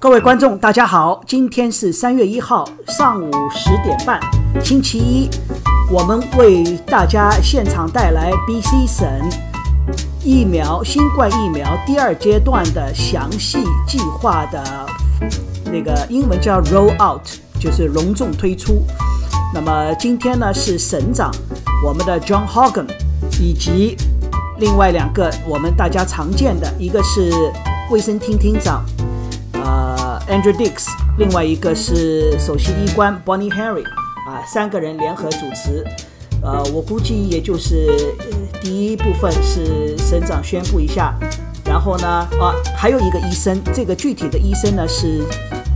各位观众大家好，今天是3月1号上午10点半，星期一，我们为大家现场带来 Bc 省新冠疫苗第二阶段的详细计划的那个英文叫 roll out， 就是隆重推出。那么今天呢是省长我们的 John Hogan 以及另外两个我们大家常见的，一个是卫生厅厅长Andrew Dix， 另外一个是首席医官 Bonnie Henry， 三个人联合主持。我估计也就是第一部分是省长宣布一下，然后呢还有一个医生，这个具体的医生呢是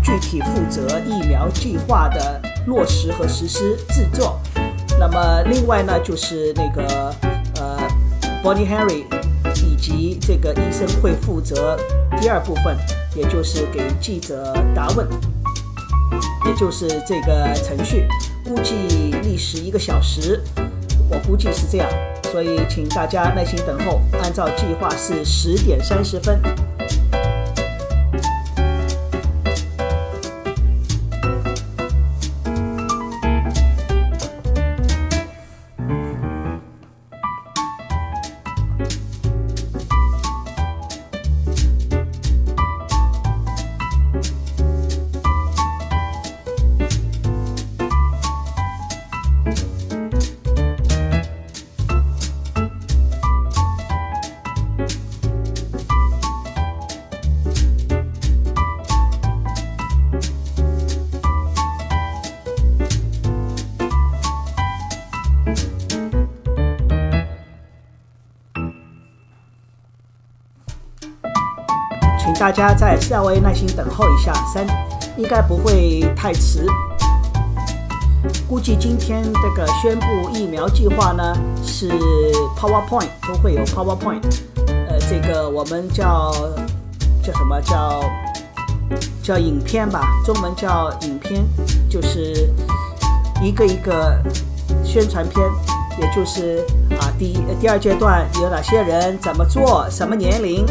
具体负责疫苗计划的落实和实施制作。那么另外呢就是那个Bonnie Henry 以及这个医生会负责第二部分，也就是给记者答问，也就是这个程序，估计历时1个小时，我估计是这样，所以请大家耐心等候，按照计划是10点30分。请大家再稍微耐心等候一下，应该不会太迟。估计今天这个宣布疫苗计划呢是 PowerPoint， 都会有 PowerPoint， 这个我们叫什么叫影片吧，中文叫影片，就是一个一个宣传片，也就是第二阶段有哪些人怎么做，什么年龄。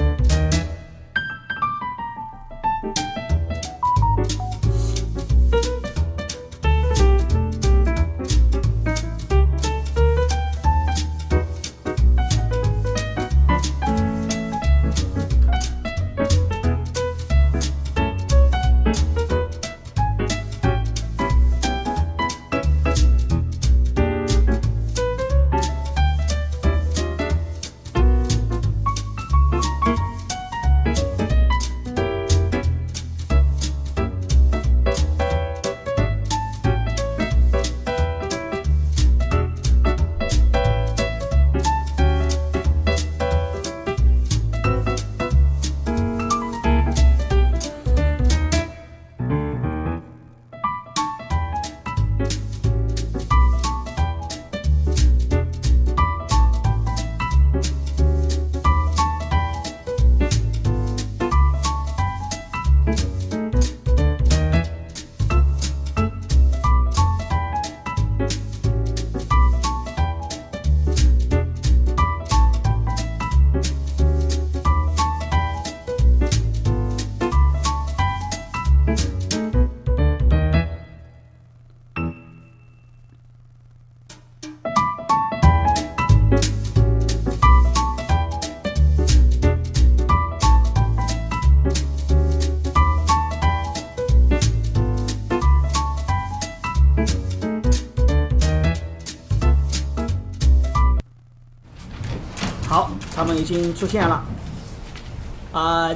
好，他们已经出现了。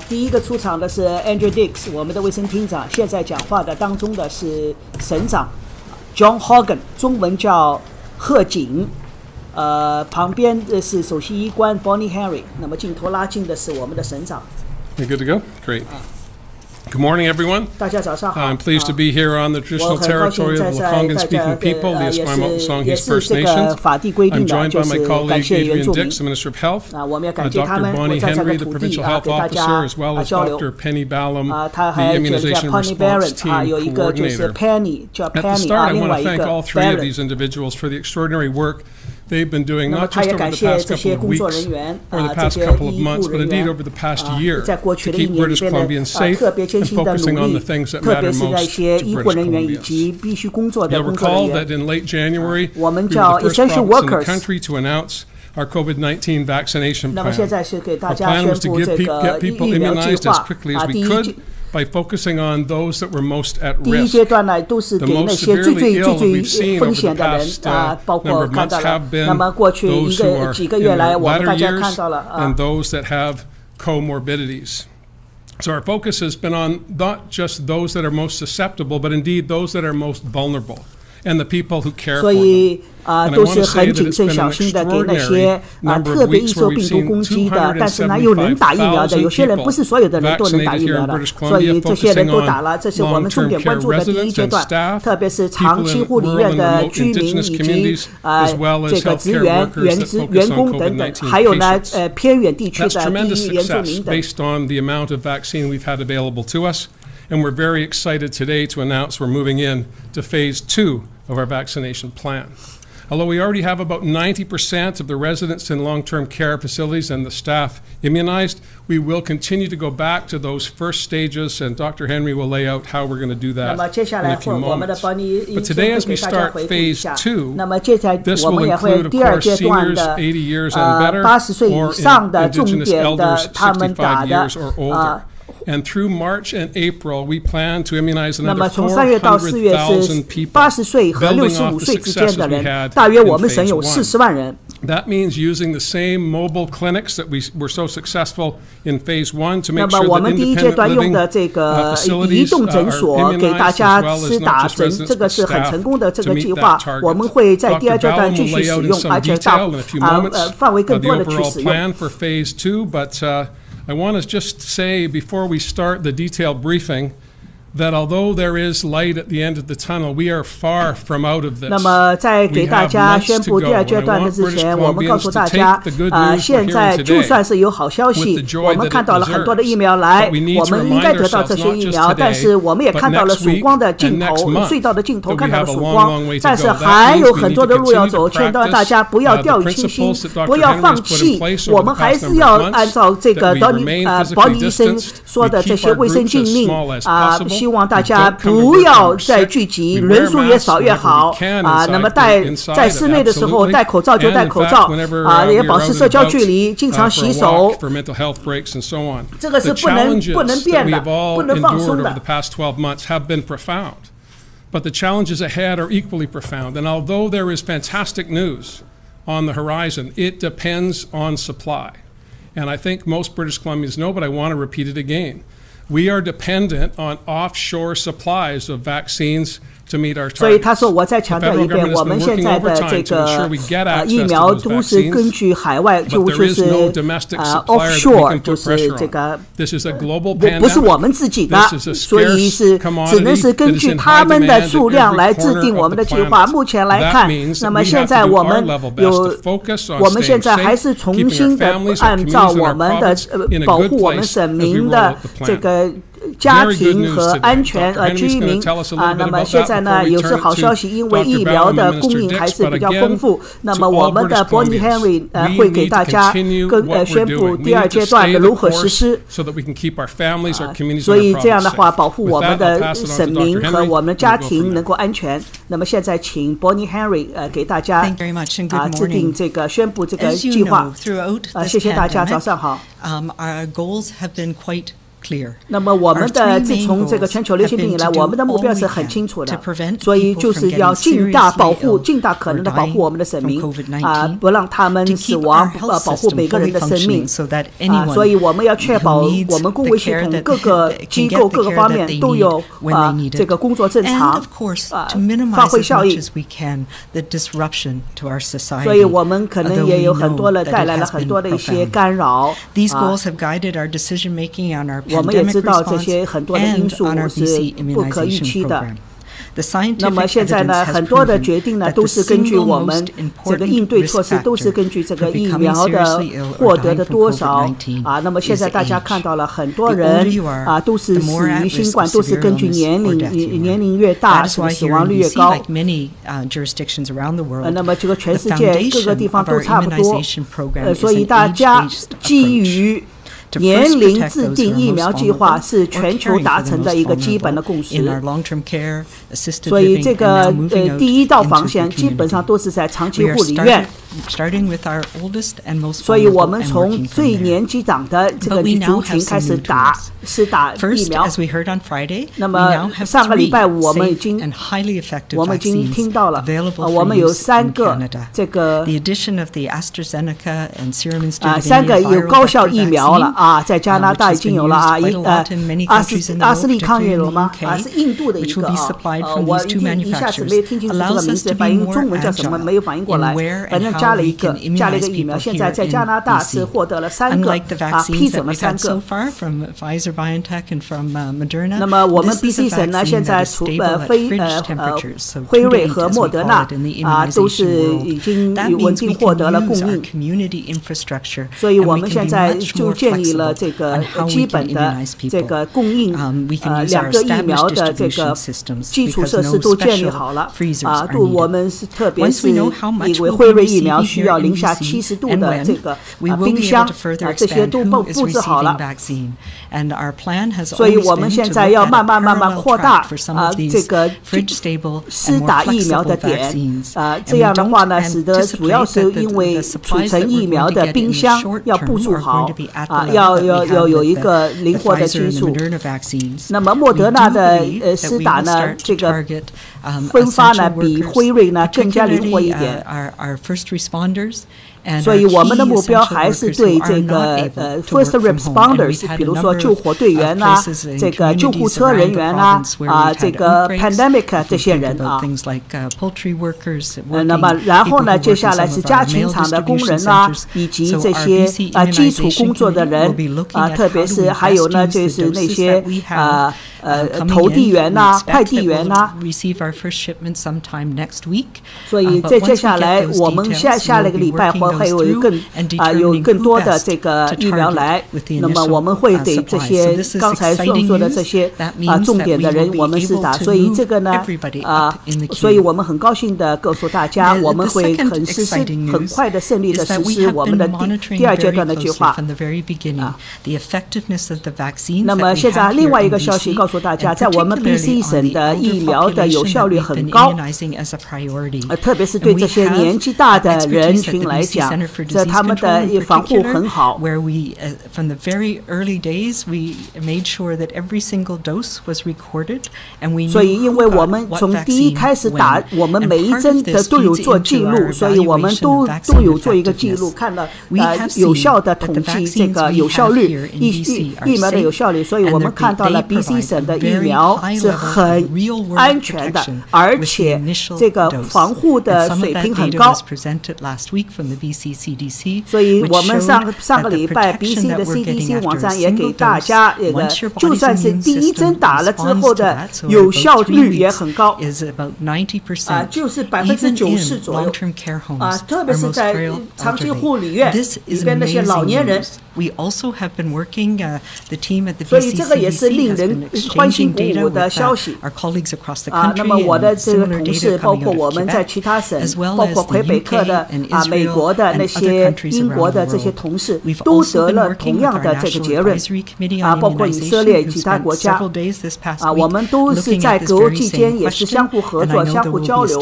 第一个出场的是 Andrew Dix， 我们的卫生厅长。现在讲话的当中的是省长 John Hogan， 中文叫贺锦。旁边的是首席医官 Bonnie Henry。那么镜头拉近的是我们的省长。You good to go? Great. Good morning, everyone. 大家早上好。I'm pleased to be here on the traditional territory of the Lekwungen-speaking people, the Esquimalt Songhees First Nations. I'm joined by my colleague Adrian Dix, the Minister of Health, Dr. Bonnie Henry, the Provincial Health Officer, as well as Dr. Penny Ballum, the Immunization Response Team Coordinator. At the start, I want to thank all three of these individuals for the extraordinary work they've been doing 那么 not 他 just 也 over 感 the 谢 past 这 couple 些 of 工作 weeks 人员 or the 这 past 些 couple of 医 months, 护 but 人 indeed 员 over the past year 在过 to 去的1 keep 年里 British 边呢 Columbians safe 特别艰 and 辛的 focusing 努 on 力 the things that 特 matter 别是那 most 些 to 医护 British 人员以 Columbians. 及必须工作的 You'll 工作人 recall 员 that in late January, 我 we 们 were 叫 the first essential province in the workers country to announce our COVID-19 vaccination 那么 plan. 现在是给大 Our 家 plan 宣 was to 布 get 这个 people 疫苗计 immunized as 划 quickly as 第 we 一 could by focusing on those that were most at 第一 risk. 阶段呢都是 The 给那 most 些最 severely ill 最 we've seen 风 over 险 the 的人 past 包 number 括 of 看到 months 了 have been 那么过去 those who are 几个 in 月来 their 我们 latter 大家 years 看到了 and those that have comorbidities. So our focus has been on not just those that are most susceptible, but indeed those that are most vulnerable and the people who care 所 for them. 以 And I 都 want 是 to say 很 that 谨 it's 慎 been 小 an 心的给那 extraordinary 些 number 特 of 别易 weeks 受 where 病 we've 毒 seen 攻击的，但是呢又能打疫苗的，有些人不是所有的人都能打疫苗的，所以这些人都打了，这是我们重点关注的第一阶段，特别是长期护理院的居民以及这个职员、员工等等，还有呢偏远地区的地域原住民等。 based on the amount of vaccine we've had available to us, and we're very excited today to announce we're moving in to phase 2 of our vaccination plan. Although we already have about 90% of the residents in long-term care facilities and the staff immunized, we will continue to go back to those first stages, and Dr. Henry will lay out how we're going to do that in a few moments. But today, as we start phase 2, this will include, of course, seniors 80 years and better, or Indigenous elders 65 years or older. And through March and April, we plan to immunize 那 another 么从3月到4月是 400,000 people, 80岁和 building 65 off the 岁之间 successes 的 we 人， had 大约 in 我们省 phase 有 1. 40万人。 That means using the same mobile clinics that we were so successful in phase 1 to 那 make 么 sure 我 that 们第一阶 independent 段用 living 的这个移 facilities 动诊 are 所给大 immunized 家 as well 施 as 打 not just 针， residents 这个 but 是很 staff 成功的这 to 个 meet 计划 that target. 我们会在第二 Dr. 阶段 Ballum 继 will 续 lay 使 out in 用， some 而且到 detail in a few moments 范围更 the 多的去 overall 使用。 plan for phase 2, but I want to just say before we start the detailed briefing that although there is light at the end of the tunnel, we are far from out of this. 那么在给大家宣布第二阶段的之前，我们告诉大家，现在就算是有好消息，我们看到了很多的疫苗来，我们应该得到这些疫苗，但是我们也看到了曙光的尽头，隧道的尽头看到了曙光，但是还有很多的路要走，劝告大家不要掉以轻心，不要放弃，我们还是要按照这个保尼医生说的这些卫生禁令希望大家不要再聚集，人数越少越好那么在室内的时候戴口罩就戴口罩也保持社交距离，经常洗手，这个是不能变的，不能放松的。But the challenges ahead are equally profound, and although there is fantastic news on the horizon, it depends on supply. And I think most British Columbians know, but I want to repeat it again. We are dependent on offshore supplies of vaccines to meet our targets. 所以他说，我再强调一遍，我们现在的这个疫苗都是根据海外，就是 offshore， 就是这个不是我们自己的，所以是只能是根据他们的数量来制定我们的计划。目前来看，那么现在我们现在还是重新的按照我们的保护我们省民的这个家庭和安全居民那么现在呢有是好消息，因为疫苗的供应还是比较丰富。那么我们的 Bonnie Henry 会给大家宣布第二阶段的如何实施，所以这样的话保护我们的省民和我们家庭能够安全。那么现在请 Bonnie Henry 给大家制定这个宣布这个计划。谢谢大家，早上好。那么我们的自从这个全球流行病以来，我们的目标是很清楚的，所以就是要尽大可能的保护我们的省民不让他们死亡，保护每个人的生命所以我们要确保我们公卫系统各个机构各个方面都有这个工作正常发挥效益。所以我们可能也有很多的带来了很多的一些干扰我们也知道这些很多的因素是不可预期的。那么现在呢，很多的决定呢，都是根据我们这个应对措施，都是根据这个疫苗的获得的多少啊。那么现在大家看到了，很多人啊都是死于新冠，都是根据年龄越大，死亡率越高。那么这个全世界各个地方都差不多，所以大家基于年龄制定疫苗计划是全球达成的一个基本的共识，所以这个第一道防线基本上都是在长期护理院。所以我们从最年纪长的这个族群开始打疫苗。那么上个礼拜五我们已经听到了，我们有3个这个3个有高效疫苗了啊，在加拿大已经有了啊，阿斯利康也有吗？啊，是印度的一个啊，我一下子没有听清楚这个名字，反应中文叫什么没有反应过来，反正加了一个疫苗，现在在加拿大是获得了3个批准了3个。那么我们 BC 省呢，现在除辉瑞和莫德纳都是已经稳定获得了供应，所以我们现在就建立了这个基本的这个供应2个疫苗的这个基础设施都建立好了啊，我们是特别是因为辉瑞疫苗需要零下70度的这个冰箱这些都布置好了，所以我们现在要慢慢扩大这个施打疫苗的点这样的话呢，使得主要是因为储存疫苗的冰箱要部署好要有一个灵活的基础。那么莫德纳的施打呢，这个分发呢比辉瑞呢更加灵活一点。所以我们的目标还是对这个first responders， 比如说救火队员啊，这个救护车人员啊，这个 pandemic 这些人啊。那么然后呢，接下来是家禽场的工人啊，以及这些基础工作的人特别是还有呢，就是那些投递员呐、快递员呐。所以在接下来我们下了个礼拜会有更多的这个疫苗来，那么我们会给这些刚才说的这些重点的人我们施打，所以这个呢所以我们很高兴的告诉大家，我们会很快的顺利的实施我们的第2阶段的计划。那么现在另外一个消息告诉大家，在我们 BC 省的疫苗的有效率很高，特别是对这些年纪大的人群来讲，这他们的防护很好。所以因为我们从第一开始打，我们每一针的都有做记录，所以我们都有做一个记录，看了有效的统计这个有效率疫苗的有效率，所以我们看到了 BC 省的疫苗是很安全的，而且这个防护的水平很高。所以我们上个礼拜 BC 的 CDC 网站也给大家就算是第一针打了之后的有效率也很高，就是90%左右特别是在长期护理院里边那些老年人。所以这个也是令人欢欣鼓舞的消息那么我的这个同事，包括我们在其他省，包括魁北克的美国的那些英国的这些同事，都得了同样的这个结论包括以色列其他国家我们都是在隔欧期间也是相互合作、相互交流。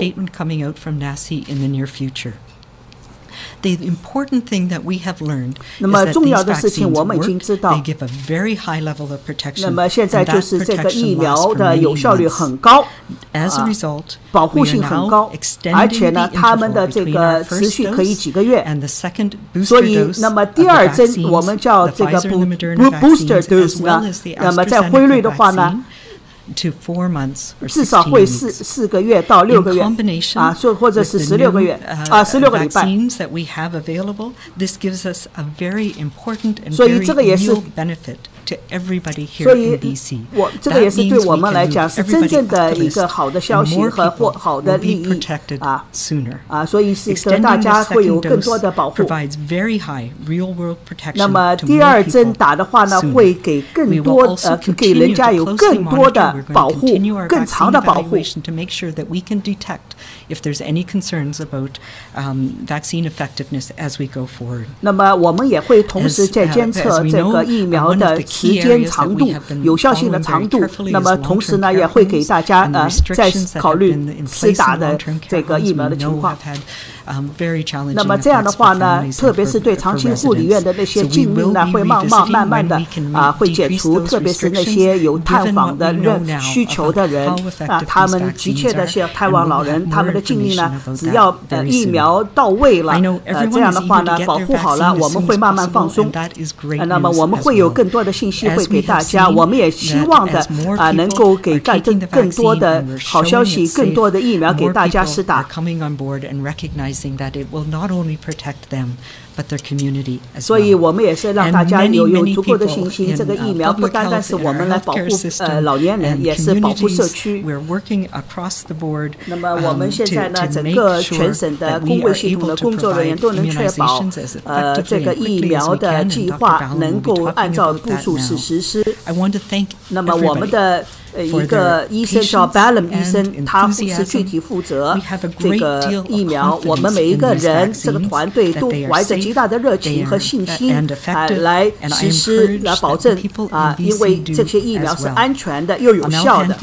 那么重要的事情我们已经知道，那么现在就是这个疫苗的有效率很高保护性很高，而且呢他们的这个持续可以几个月，所以那么第2针我们叫这个 booster dose 呢，那么在辉瑞的话呢至少会4个月到6个月或者是16个月16个礼拜。所以这个也是所以这个也是对我们来讲是真正的一个好的消息和好的利益所以使得大家会有更多的保护。那么第二针打的话呢，会给更多给人家有更多的保护，更长的保护。那么我们也会同时在监测这个疫苗的时间长度、有效性的长度。那么同时呢，也会给大家再考虑施打的这个疫苗的情况。那么这样的话呢，特别是对长期护理院的那些禁令呢，会慢慢的会解除，特别是那些有探访的需求的人他们的确的是探望老人，他们的禁令呢，只要疫苗到位了，这样的话呢，保护好了，我们会慢慢放松。那么我们会有更多的信息会给大家，我们也希望的能够给更多的好消息，更多的疫苗给大家施打。所以我们也是让大家有足够的信心，这个疫苗不单单是我们来保护老年人，也是保护社区。那么我们现在呢，整个全省的公卫系统的工作人员都能确保这个疫苗的计划能够按照部署实施。那么我们的一个医生叫 Bc 医生，他是具体负责这个疫苗。我们每一个人这个团队都怀着极大的热情和信心来实施，来保证因为这些疫苗是安全的又有效的。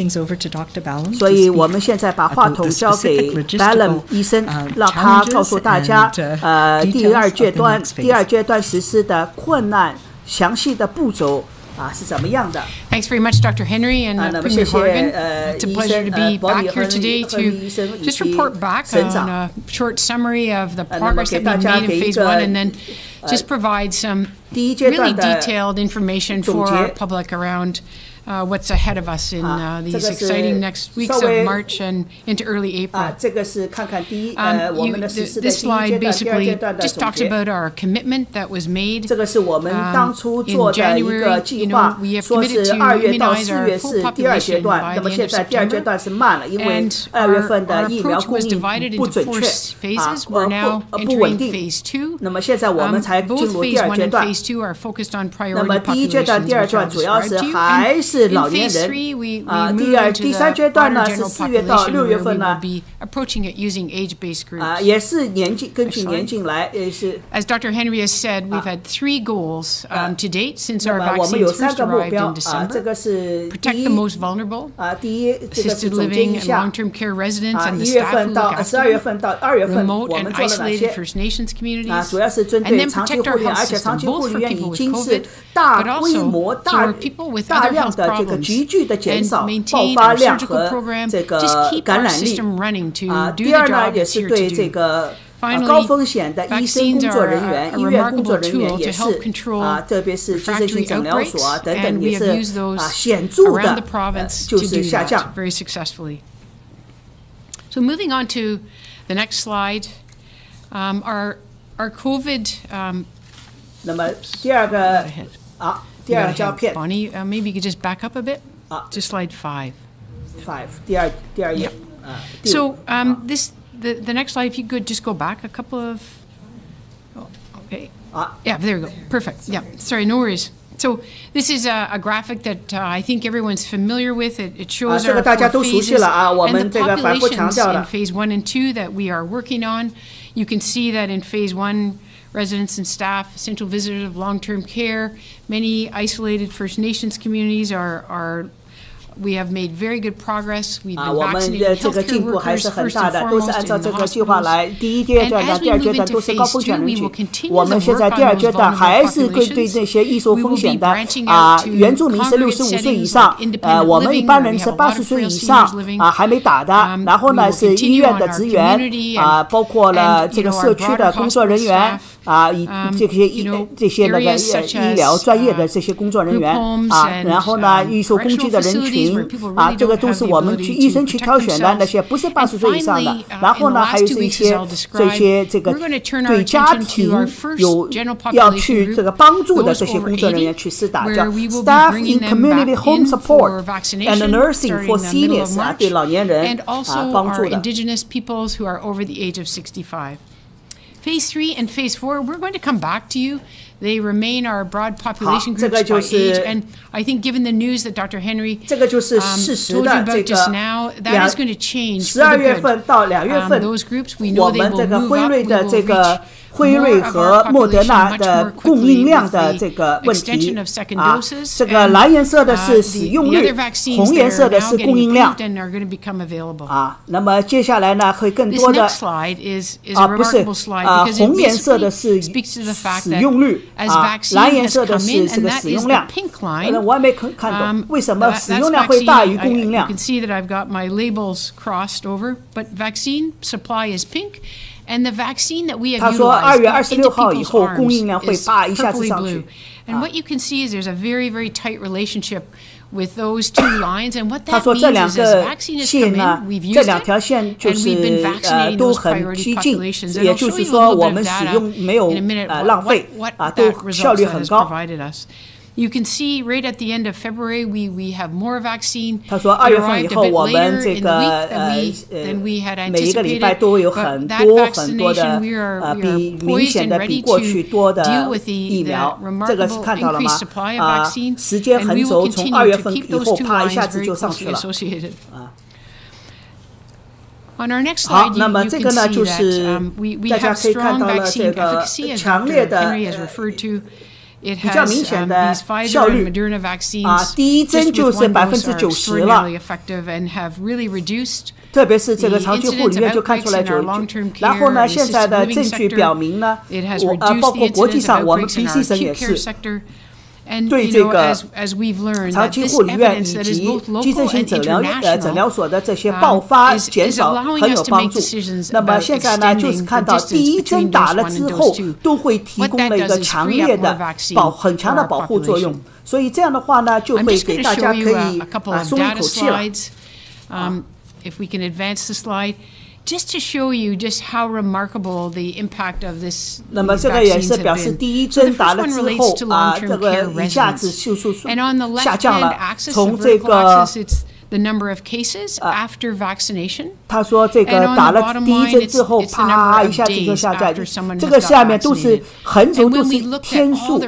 所以我们现在把话筒交给 Bc 医生，让他告诉大家第二阶段实施的困难、详细的步骤是怎么样的。 Thanks very much, Dr. Henry and Premier Horgan. It's a pleasure to be back here today to just report back on a short summary of the progress that we've made in phase 1 and then just provide some really detailed information for our public around what's ahead of us in these exciting next weeks of March and into early April. This slide basically just talks about our commitment that was made in January. You know, we have committed to immunize our full population by the end of September, and our approach was divided into 4 phases. We're now entering phase 2. Both phase 1 and phase 2 are focused on priority populations, which I'll describe to you. In phase 3, we move into the broader general population where we will be approaching it using age-based groups. As Dr. Henry has said, we've had 3 goals to date since our vaccines first arrived in December. Protect the most vulnerable, assisted living and long-term care residents and the staff who look after them, remote and isolated First Nations communities, and then protect our health system, both for people with COVID, but also for people with other health problems, and maintain our surgical program, just keep our system running to do the job it's here to do. Finally, vaccines are a remarkable tool to help control refractory outbreaks, and we have used those around the province to do that very successfully. So moving on to the next slide, our COVID. 那么第二个Bonnie, maybe you could just back up a bit to slide 5. 第二页。So the next slide, if you could just go back a couple of. Oh, okay. Yeah, there we go. Perfect. Yeah. Sorry, no worries. So this is a graphic that I think everyone's familiar with. It shows our 4 phases and the populations in phase 1 and 2 that we are working on. You can see that in phase 1, residents and staff, essential visitors of long-term care, many isolated First Nations communities we have made very good progress. We've been vaccinating healthcare workers first and foremost in the hospitals. And as we move into phase 2, we will continue to work on those vulnerable populations. We will be branching out to congregate settings like independent living, where we have a lot of frail seniors living. We will continue on our community and our broader hospital staff. 这些那个医疗专业的这些工作人员然后呢，预售工具的人群民这个都是我们医生去挑选的那些不是80岁以上的。然后呢，还有一些这个对家庭要去这个帮助的这些工作人员去施打，叫 Staff in Community Home Support and Nursing for Seniors 对老年人帮助的。Indigenous peoples who are over the age of 65. Phase 3 and Phase 4, we're going to come back to you. They remain our broad population groups by age, and I think given the news that Dr. Henry told you about just now, that is going to change for the good. Those groups, we know they will move up, we will reach辉瑞和莫德纳的供应量的这个问题这个蓝颜色的是使用率，红颜色的是供应量那么接下来呢会更多的不是红颜色的是使用率蓝颜色的是这个使用量我还没看懂为什么使用量会大于供应量 You can see that I've got my labels crossed over, but vaccine supply is pink. And the vaccine that we have utilized into people's arms is purpley blue. And what you can see is there's a very, very tight relationship with those two lines. And what that means is as vaccine has come in, we've used it, and we've been vaccinating those priority populations. And I'll show you a little bit of data in a minute what that results has provided us. You can see right at the end of February, we have more vaccine. It arrived a bit later in the week than we had anticipated. But that vaccination, we are poised and ready to deal with the remarkable increased supply of vaccine. And we will continue to keep those two lines very closely associated. On our next slide, you can see that we have strong vaccine efficacy, as Dr. Henry has referred to. It has these Pfizer and Moderna vaccines just with one dose are extraordinarily effective and have really reduced 特别是这个长期护理院就看出来就然后呢现在的证据表明呢包括国际上我们 Bc 省也是对这个长期护理院以及急症性诊疗所的这些爆发减少很有帮助那么现在呢就是看到第一针打了之后都会提供了一个强烈的很强的保护作用所以这样的话呢就会给大家可以松一口气了 If we can advance the slide.Just to show you just how remarkable the impact of this vaccines have been. So the first one relates to long-term care residents. And on the left-hand axis, the vertical axis, it's the number of cases after vaccination. 他说这个打了第一针之后啪一下子就下降这个下面都是横轴都是天数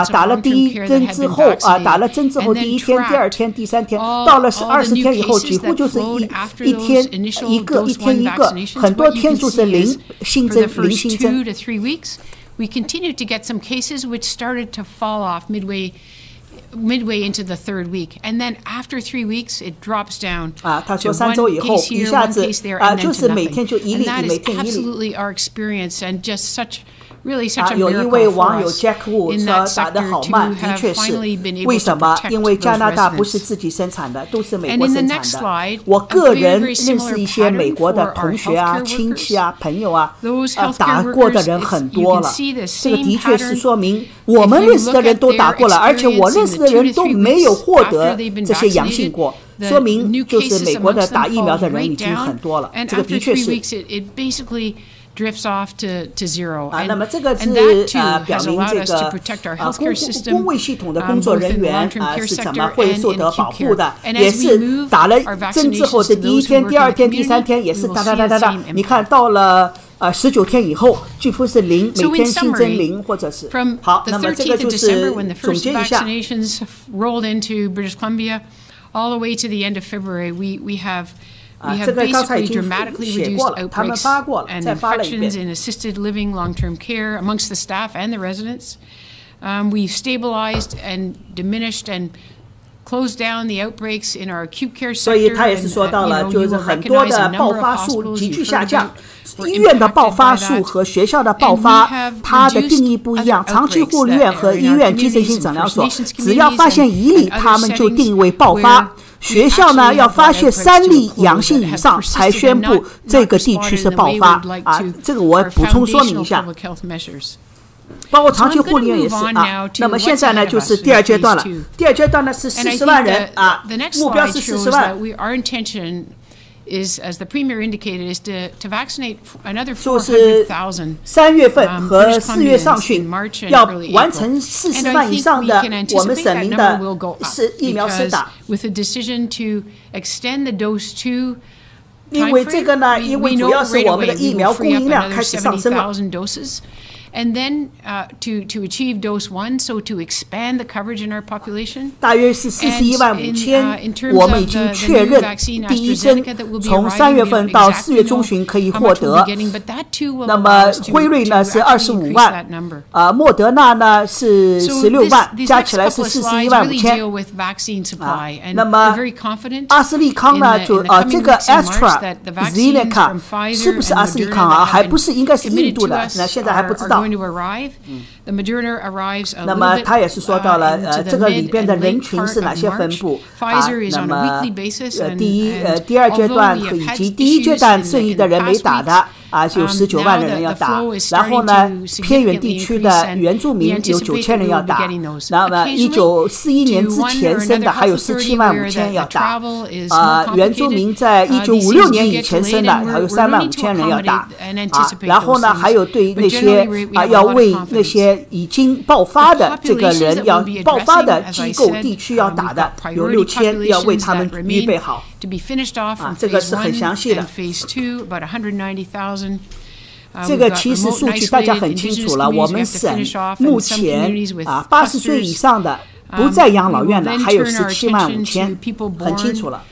打了第一针之后打了针之后第一天第二天第三天到了20天以后几乎就是一天一个很多天数是零新增零新增 We continued to get some cases which started to fall off midway into the third week. And then after 3 weeks, it drops down to one case here, one case there, and then to nothing. And that is absolutely our experience and just such...Really such a miracle for us in that sector to have finally been able to protect those residents. And in the next slide, a very, very similar pattern for our healthcare workers. Those healthcare workers, you can see the same pattern. If you look at their experience in 2 to 3 weeks after they've been vaccinated, the new cases amongst them fall right down. And after 3 weeks, it basically...drifts off to zero. And that, too, has allowed us to protect our healthcare system, both in the long-term care sector and in acute care. And as we move our vaccinations to those who work in the community, we will see the same impact. 到了19天以后几乎是零每天新增零或者是好那么这个就是总结一下 rolled into British Columbia all the way to the end of February, we have basically dramatically reduced outbreaks and infections in assisted living, long-term care amongst the staff and the residents. We've stabilized and diminished and closed down the outbreaks in our acute care sector. 所以他也是说到了，就是很多的爆发数急剧下降，医院的爆发数和学校的爆发，它的定义不一样。长期护理院和医院急诊性诊疗所，只要发现1例，他们就定为爆发。学校呢要发现3例阳性以上才宣布这个地区是爆发这个我补充说明一下。包括长期护理院也是啊。那么现在呢，就是第二阶段了。第二阶段呢是40万人啊，目标是40万。Is, as the Premier indicated, is to vaccinate another 400,000 3月份和4月上旬要完成40万以上的我们省民的疫苗施打。With a decision to extend the dose to 因为这个呢，因为主要是我们的疫苗供应量开始上升了。And then to achieve dose 1, so to expand the coverage in our population. 大约是415000，我们已经确认第一针从3月份到4月中旬可以获得。那么辉瑞呢是25万，莫德纳呢是16万，加起来是415000。那么阿斯利康呢就这个 AstraZeneca 是不是阿斯利康啊？还不是，应该是印度的，那现在还不知道。那么他也是说到了这个里边的人群是哪些分布啊？那么第二阶段以及第一阶段剩余的人没打的啊，就19万人要打。然后呢，偏远地区的原住民有9000人要打。那么1941年之前生的还有175000要打。原住民在1956年以前生的还有35000人要打。然后呢，还有对那些要为那些已经爆发的这个人要爆发的机构地区要打的有6000，要为他们预备好。这个是很详细的。这个其实数据大家很清楚了，我们省目前80岁以上的不在养老院的还有175000，很清楚了。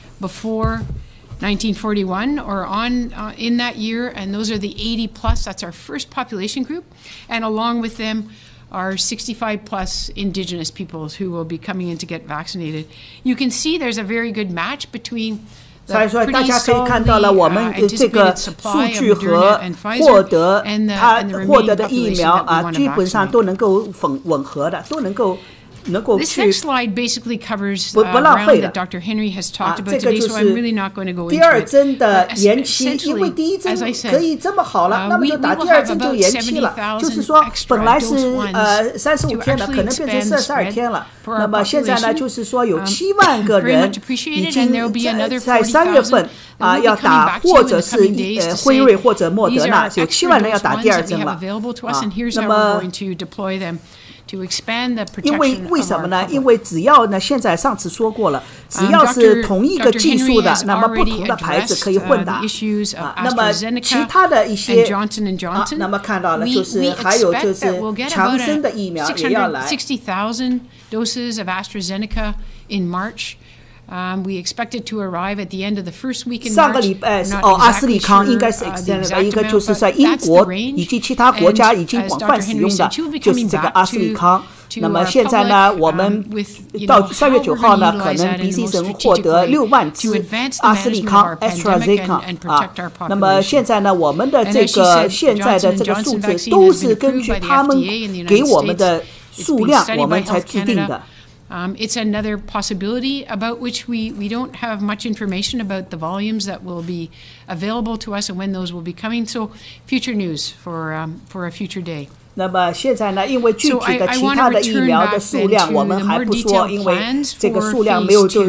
1941 or on in that year, and those are the 80 plus. That's our first population group, and along with them are 65 plus Indigenous peoples who will be coming in to get vaccinated. You can see there's a very good match between 所以说，大家可以看到了我们这个数据和获得的疫苗啊，基本上都能够吻合的，都能够去 This next slide basically covers 不浪费的 that Dr. Henry has talked about today, so I'm really not going to go into it. 第二针的延期，因为第一针可以这么好了，那么就打第二针就延期了。就是说，本来是35天的，可能变成42天了。那么现在呢，就是说有7万个人已经在3月份要打，或者是辉瑞或者莫德纳，有7万人要打第二针了。那么因为什么呢？因为只要呢，现在上次说过了，只要是同一个技术的，那么不同的牌子可以混打。那么其他的一些那么看到了，就是还有就是强生的疫苗也要来。660,000 doses of AstraZeneca in March. We expect it to arrive at the end of the first week in March. 上个礼拜阿斯利康应该是 extended， 一个就是在英国以及其他国家已经广泛使用的，就是这个阿斯利康。那么现在呢，我们到3月9号呢，可能 Bc 省获得6万支阿斯利康 AstraZeneca 那么现在呢，我们的这个现在的这个数字都是根据他们给我们的数量，我们才制定的。It's another possibility about which we don't have much information about the volumes that will be available to us and when those will be coming. So future news for a future day. 那么现在呢，因为具体的其他的疫苗的数量我们还不说，因为这个数量没有确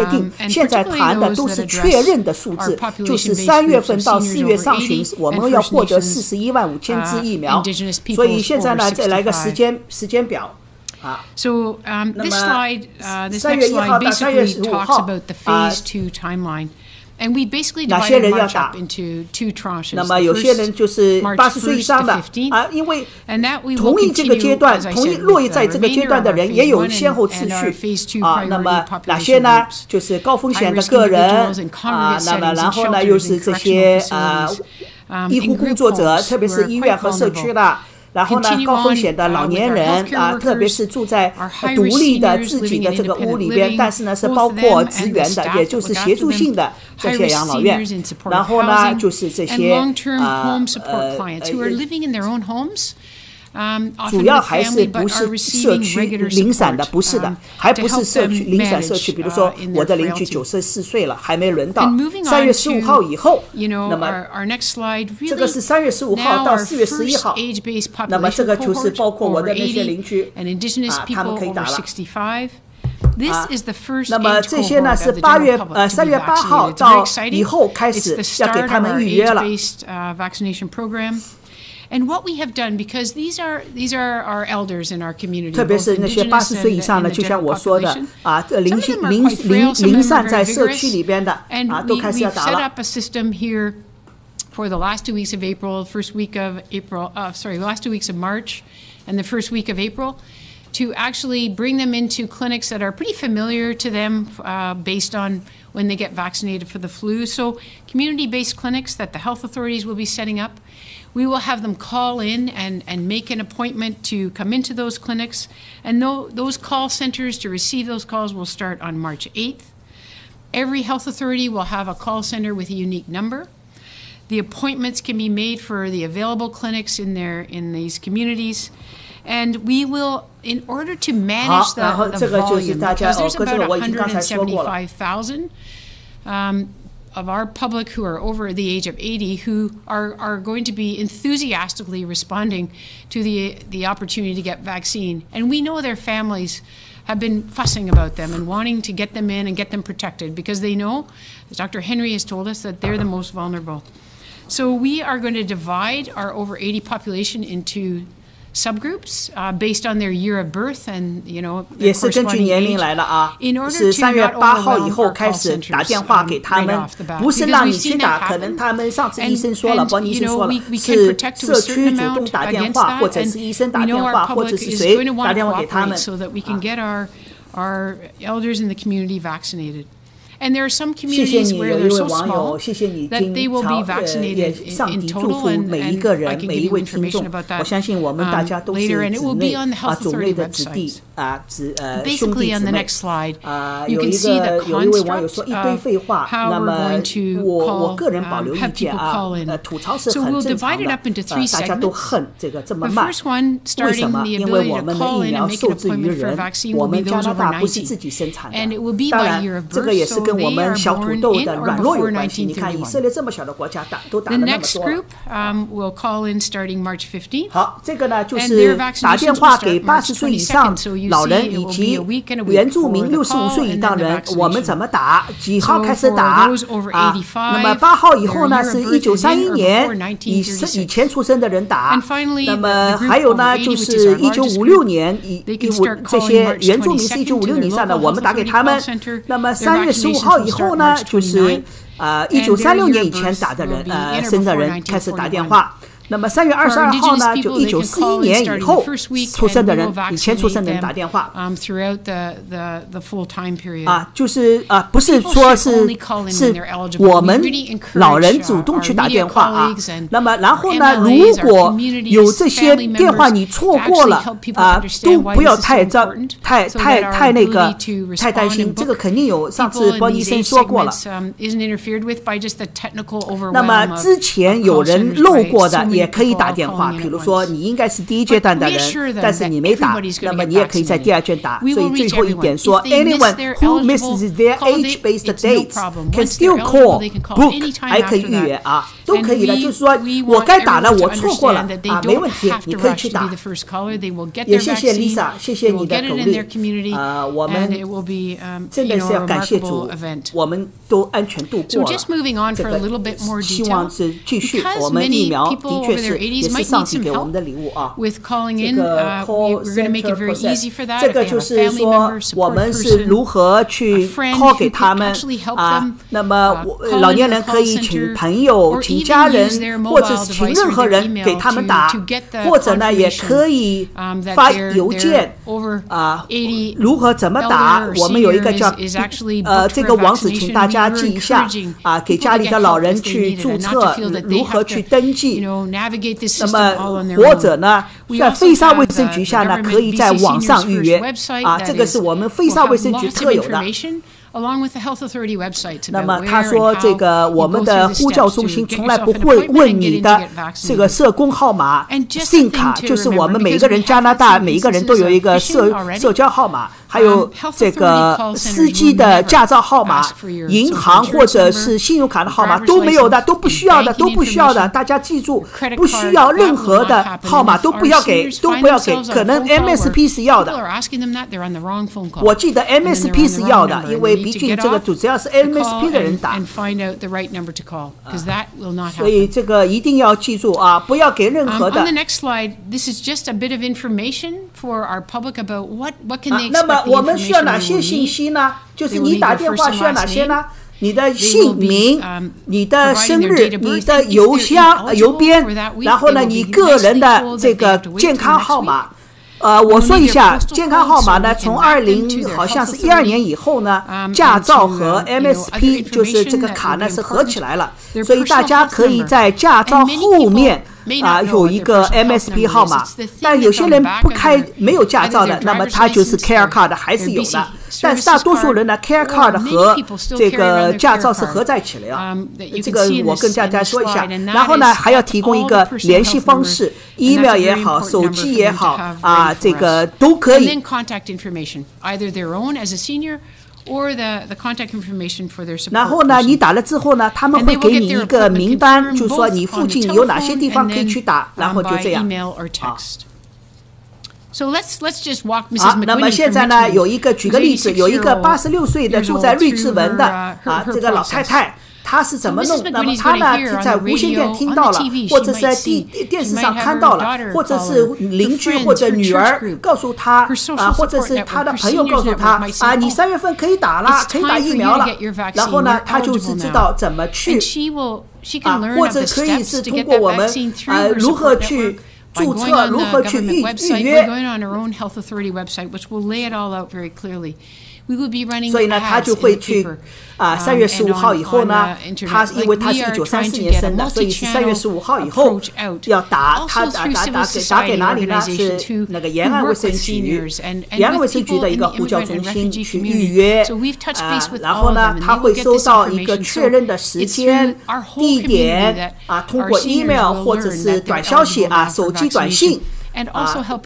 定。现在谈的都是确认的数字，就是3月份到4月上旬，我们要获得415000支疫苗。所以现在呢，再来个时间表。So this next slide basically talks about the phase 2 timeline. And we basically divided March up into 2 tranches. 那么有些人就是80岁以上的因为同意这个阶段，同意落在这个阶段的人也有先后次序那么哪些呢？就是高风险的个人那么然后呢又是这些医护工作者，特别是医院和社区的。然后呢，高风险的老年人特别是住在独立的自己的这个屋里边，但是呢是包括职员的，也就是协助性的这些养老院。然后呢，就是这些主要还是不是社区零散的，不是的，还不是社区零散社区。比如说，我的邻居94岁了，还没轮到。3月15号以后，那么这个是3月15号到4月11号，那么这个就是包括我的那些邻居他们可以打了。那么这些呢是3月8号到以后开始要给他们预约了。And what we have done, because these are our elders in our community, 特别是那些80岁以上的，就像我说的零散在社区里边的都开始要打了。And we've set up a system here for the last 2 weeks of April, the last 2 weeks of March, and the first week of April, to actually bring them into clinics that are pretty familiar to them based on when they get vaccinated for the flu. So community-based clinics that the health authorities will be setting up. We will have them call in and make an appointment to come into those clinics. And those call centers to receive those calls will start on March 8th. Every health authority will have a call center with a unique number. The appointments can be made for the available clinics in these communities. And we will, in order to manage the volume, because there's about 175,000 of our public who are over the age of 80 who are going to be enthusiastically responding to the opportunity to get vaccine. And we know their families have been fussing about them and wanting to get them in and get them protected because they know, as Dr. Henry has told us, that they're the most vulnerable. So we are going to divide our over 80 population into subgroups based on their year of birth and, you know, 也是根据年龄来了啊，是3月8号以后开始打电话给他们，不是让你去打，可能他们上次医生说了，包医生说了，是社区主动打电话，或者是医生打电话，或者是谁打电话给他们。So that we can get our elders in the community vaccinated. And there are some communities where they're so small that they will be vaccinated in total, and I can give you information about that later, and it will be on the health authority websites. Basically, on the next slide, you can see the construct of how we're going to have people call in. So we'll divide it up into 3 segments. The first one, starting the ability to call in and make an appointment for a vaccine, will be those over 90, and it will be by year of birth. So 跟我们小土豆的软弱有关系。你看以色列这么小的国家都打了那么多。The next group will call in starting March 15th. 好，这个呢就是打电话给80岁以上老人以及原住民65岁以上人，我们怎么打？几号开始打？那么8号以后呢是1931年以前出生的人打。那么还有呢就是1956年这些原住民是1956年以上的，我们打给他们。那么3月15号以后呢，就是1936年以前打的人生的人开始打电话。那么3月22号呢，就1941年以后出生的人，以前出生的人打电话。就是不是说是我们老人主动去打电话啊。那么然后呢，如果有这些电话你错过了都不要太那个太担心，这个肯定有，上次包医生说过了。那么之前有人漏过的也可以打电话，比如说你应该是第1阶段的人，但是你没打，那么你也可以在第2阶打。所以最后一点说 ，anyone who misses their age-based dates can still call, book， 还可以预约啊，都可以的。就是说我该打了，我错过了没问题，你可以去打。也谢谢 Lisa， 谢谢你的鼓励我们真的是要感谢主，我们都安全度过了。这个希望是继续，我们疫苗的确是也是上帝给我们的礼物啊。这个 call center person， 这个就是说我们是如何去 call 给他们那么老年人可以请朋友、请家人，或者是请任何人给他们打，或者呢也可以发邮件如何怎么打？我们有一个叫这个网址，请大家记一下给家里的老人去注册，如何去登记。那么或者呢，在菲沙卫生局下呢，可以在网上预约这个是我们菲沙卫生局特有的。那么他说，这个我们的呼叫中心从来不会问你的这个社工号码、SIM 卡，就是我们每个人加拿大每一个人都有一个社交号码，还有这个司机的驾照号码、银行或者是信用卡的号码都没有的，都不需要的，都不需要的。大家记住，不需要任何的号码，都不要给，都不要给。可能 MSP 是要的，我记得 MSP 是要的，因为毕竟这个只要是 MSP 的人打，所以这个一定要记住啊，不要给任何的。On the next slide, this is just a bit of information for our public about what can they expect. 那么我们需要哪些信息呢？就是你打电话需要哪些呢？你的姓名、你的生日、你的邮编，然后呢，你个人的这个健康号码。我说一下，健康号码呢，从好像是12年以后呢，驾照和 MSP 就是这个卡呢是合起来了，所以大家可以在驾照后面有一个 MSP 号码，但有些人没有驾照的，那么他就是 Care Card 还是有的，但是大多数人呢 Care Card 和这个驾照是合在一起了这个我跟大家说一下，然后呢还要提供一个联系方式 ，email 也好，手机也好这个都可以。然后呢，你打了之后呢，他们会给你一个名单，就是说你附近有哪些地方可以去打，然后就这样。那么现在呢，举个例子，有一个86岁的住在瑞智文的这个老太太。他是怎么弄？那么他呢是在无线电听到了，或者是在电视上看到了，或者是邻居或者女儿告诉他或者是他的朋友告诉他你3月份可以打了，可以打疫苗了。然后呢，他就是知道怎么去或者可以是通过我们如何去注册，如何去预约。所以呢，他就会去3月15号以后呢，因为他是1934年生的，所以是3月15号以后要打给哪里呢？是那个延安卫生局的一个呼叫中心去预约然后呢，他会收到一个确认的时间、地点通过 email 或者是短消息手机短信。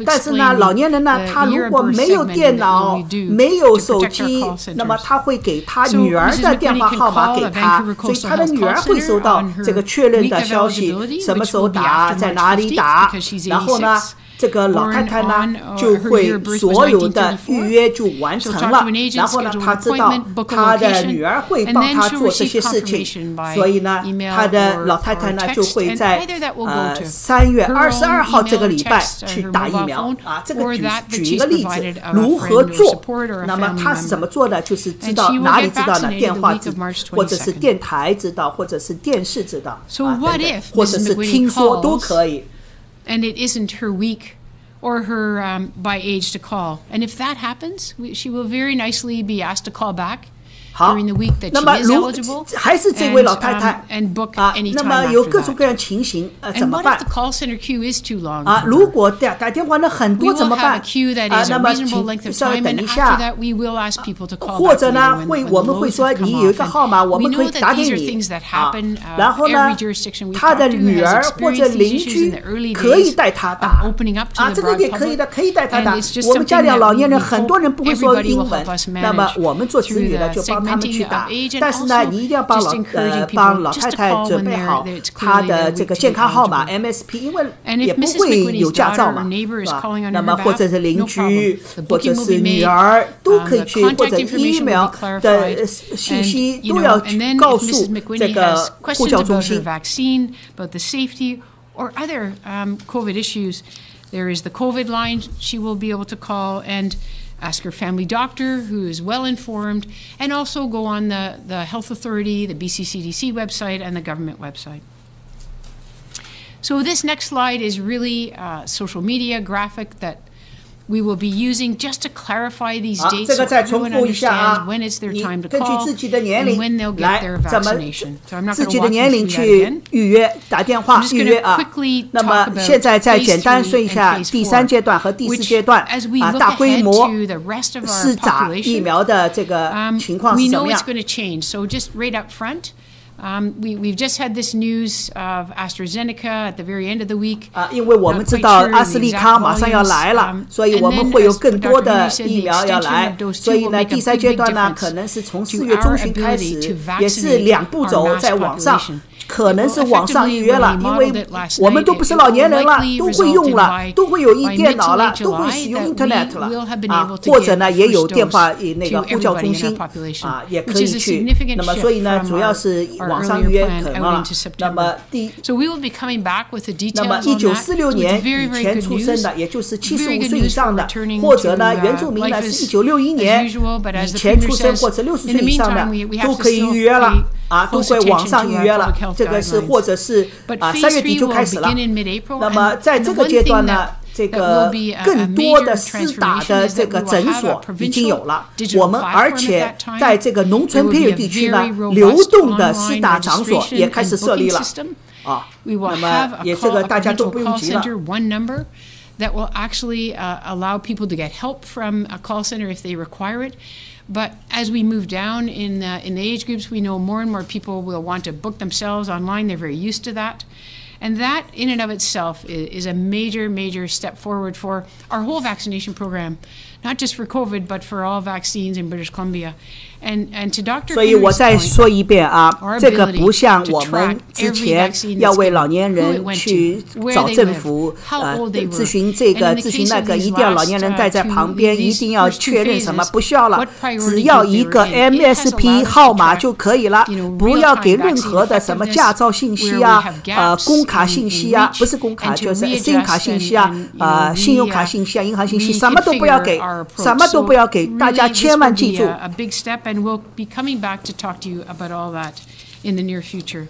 但是呢，老年人呢，他如果没有电脑、没有手机，那么他会给他女儿的电话号码给他，所以他的女儿会收到这个确认的消息，什么时候打，在哪里打，然后呢，这个老太太呢就会所有的预约就完成了，然后呢，他知道他的女儿会帮他做这些事情，所以呢，他的老太太呢就会在3月22号这个礼拜去打疫苗这个举一个例子，如何做？那么他是怎么做的？就是知道哪里知道呢？电话知道，或者是电台知道，或者是电视知道或者是听说都可以。And it isn't her week or her by age to call. And if that happens, she will very nicely be asked to call back during the week that she is eligible 还是这位老太太 and book any time 那么有各种各样情形怎么办 And what if the call center queue is too long? 如果打电话呢很多怎么办 We will have a queue that is a reasonable length of time, and after that we will ask people to call back. 或者呢我们会说你有一个号码我们可以打给你然后呢他的女儿或者邻居可以带他打这个也可以的，可以带他打。我们家里老年人很多人不会说英文，那么我们做子女的就帮他们去打，但是呢，你一定要帮老太太准备好她的这个健康号码 MSP， 因为也不会有驾照嘛，那么或者是邻居，或者是女儿都可以去，或者email的信息都要告诉这个呼叫中心。Or other COVID issues, there is the COVID line she will be able to call and ask her family doctor, who is well informed, and also go on the Health Authority, the BC CDC website, and the government website. So this next slide is really a social media graphic that We will be using just to clarify these 好， dates 这个 so 再重 everyone 复一下 understands 啊， when it's their 你 time to 根据 call 自己的年 and 龄 when they'll get 来 their 怎么 vaccination. So I'm not 自 going 己 to 的 walk 年 you 龄 through that 去 again. 预约打电话 I'm just 预 going 约 to 啊。 quickly 那么 talk about 现在再 phase 简单 3说一 and 下 phase 第三 4, 阶段和第四 which 阶段 as we 啊 look 大规 ahead 模 to the rest of our 施打疫 population, 苗的这个情况 we 是怎 know 么 it's 样？ going to change. So just right up front, we've just had this news of AstraZeneca at the very end of the week. 因为我们知道阿斯利康马上要来了，所以我们会有更多的疫苗要来。所以呢，第三阶段呢，可能是从4月中旬开始，也是2步走在网上。可能是网上预约了，因为我们都不是老年人了，都会用了，都会有电脑了，都会使用 Internet 了啊，或者呢也有电话那个呼叫中心啊，也可以去。那么所以呢，主要是网上预约可能了。那么那么1946年以前出生的，也就是75岁以上的，或者呢原住民呢是1961年以前出生或者60岁以上的，都可以预约了啊，都会网上预约了。这个是或者是3月底就开始了。那么在这个阶段呢，这个更多的施打的这个诊所已经有了，我们而且在这个农村偏远地区呢，流动的施打场所也开始设立了啊。那么也这个大家都不用急了。That will actually allow people to get help from a call center if they require it. But as we move down in the age groups, we know more and more people will want to book themselves online. They're very used to that. And that in and of itself is a major, major step forward for our whole vaccination program, not just for COVID, but for all vaccines in British Columbia. And to Dr. 所以我再说一遍啊，这个不像我们之前要为老年人去找政府咨询这个咨询那个，一定要老年人待在旁边，一定要确认什么，不需要了，只要一个 MSP 号码就可以了，不要给任何的什么驾照信息啊，工卡信息啊，不是工卡就是 SIM 卡信息啊，信用卡信息啊，银行信息，什么都不要给，什么都不要给，大家千万记住。And we'll be coming back to talk to you about all that in the near future.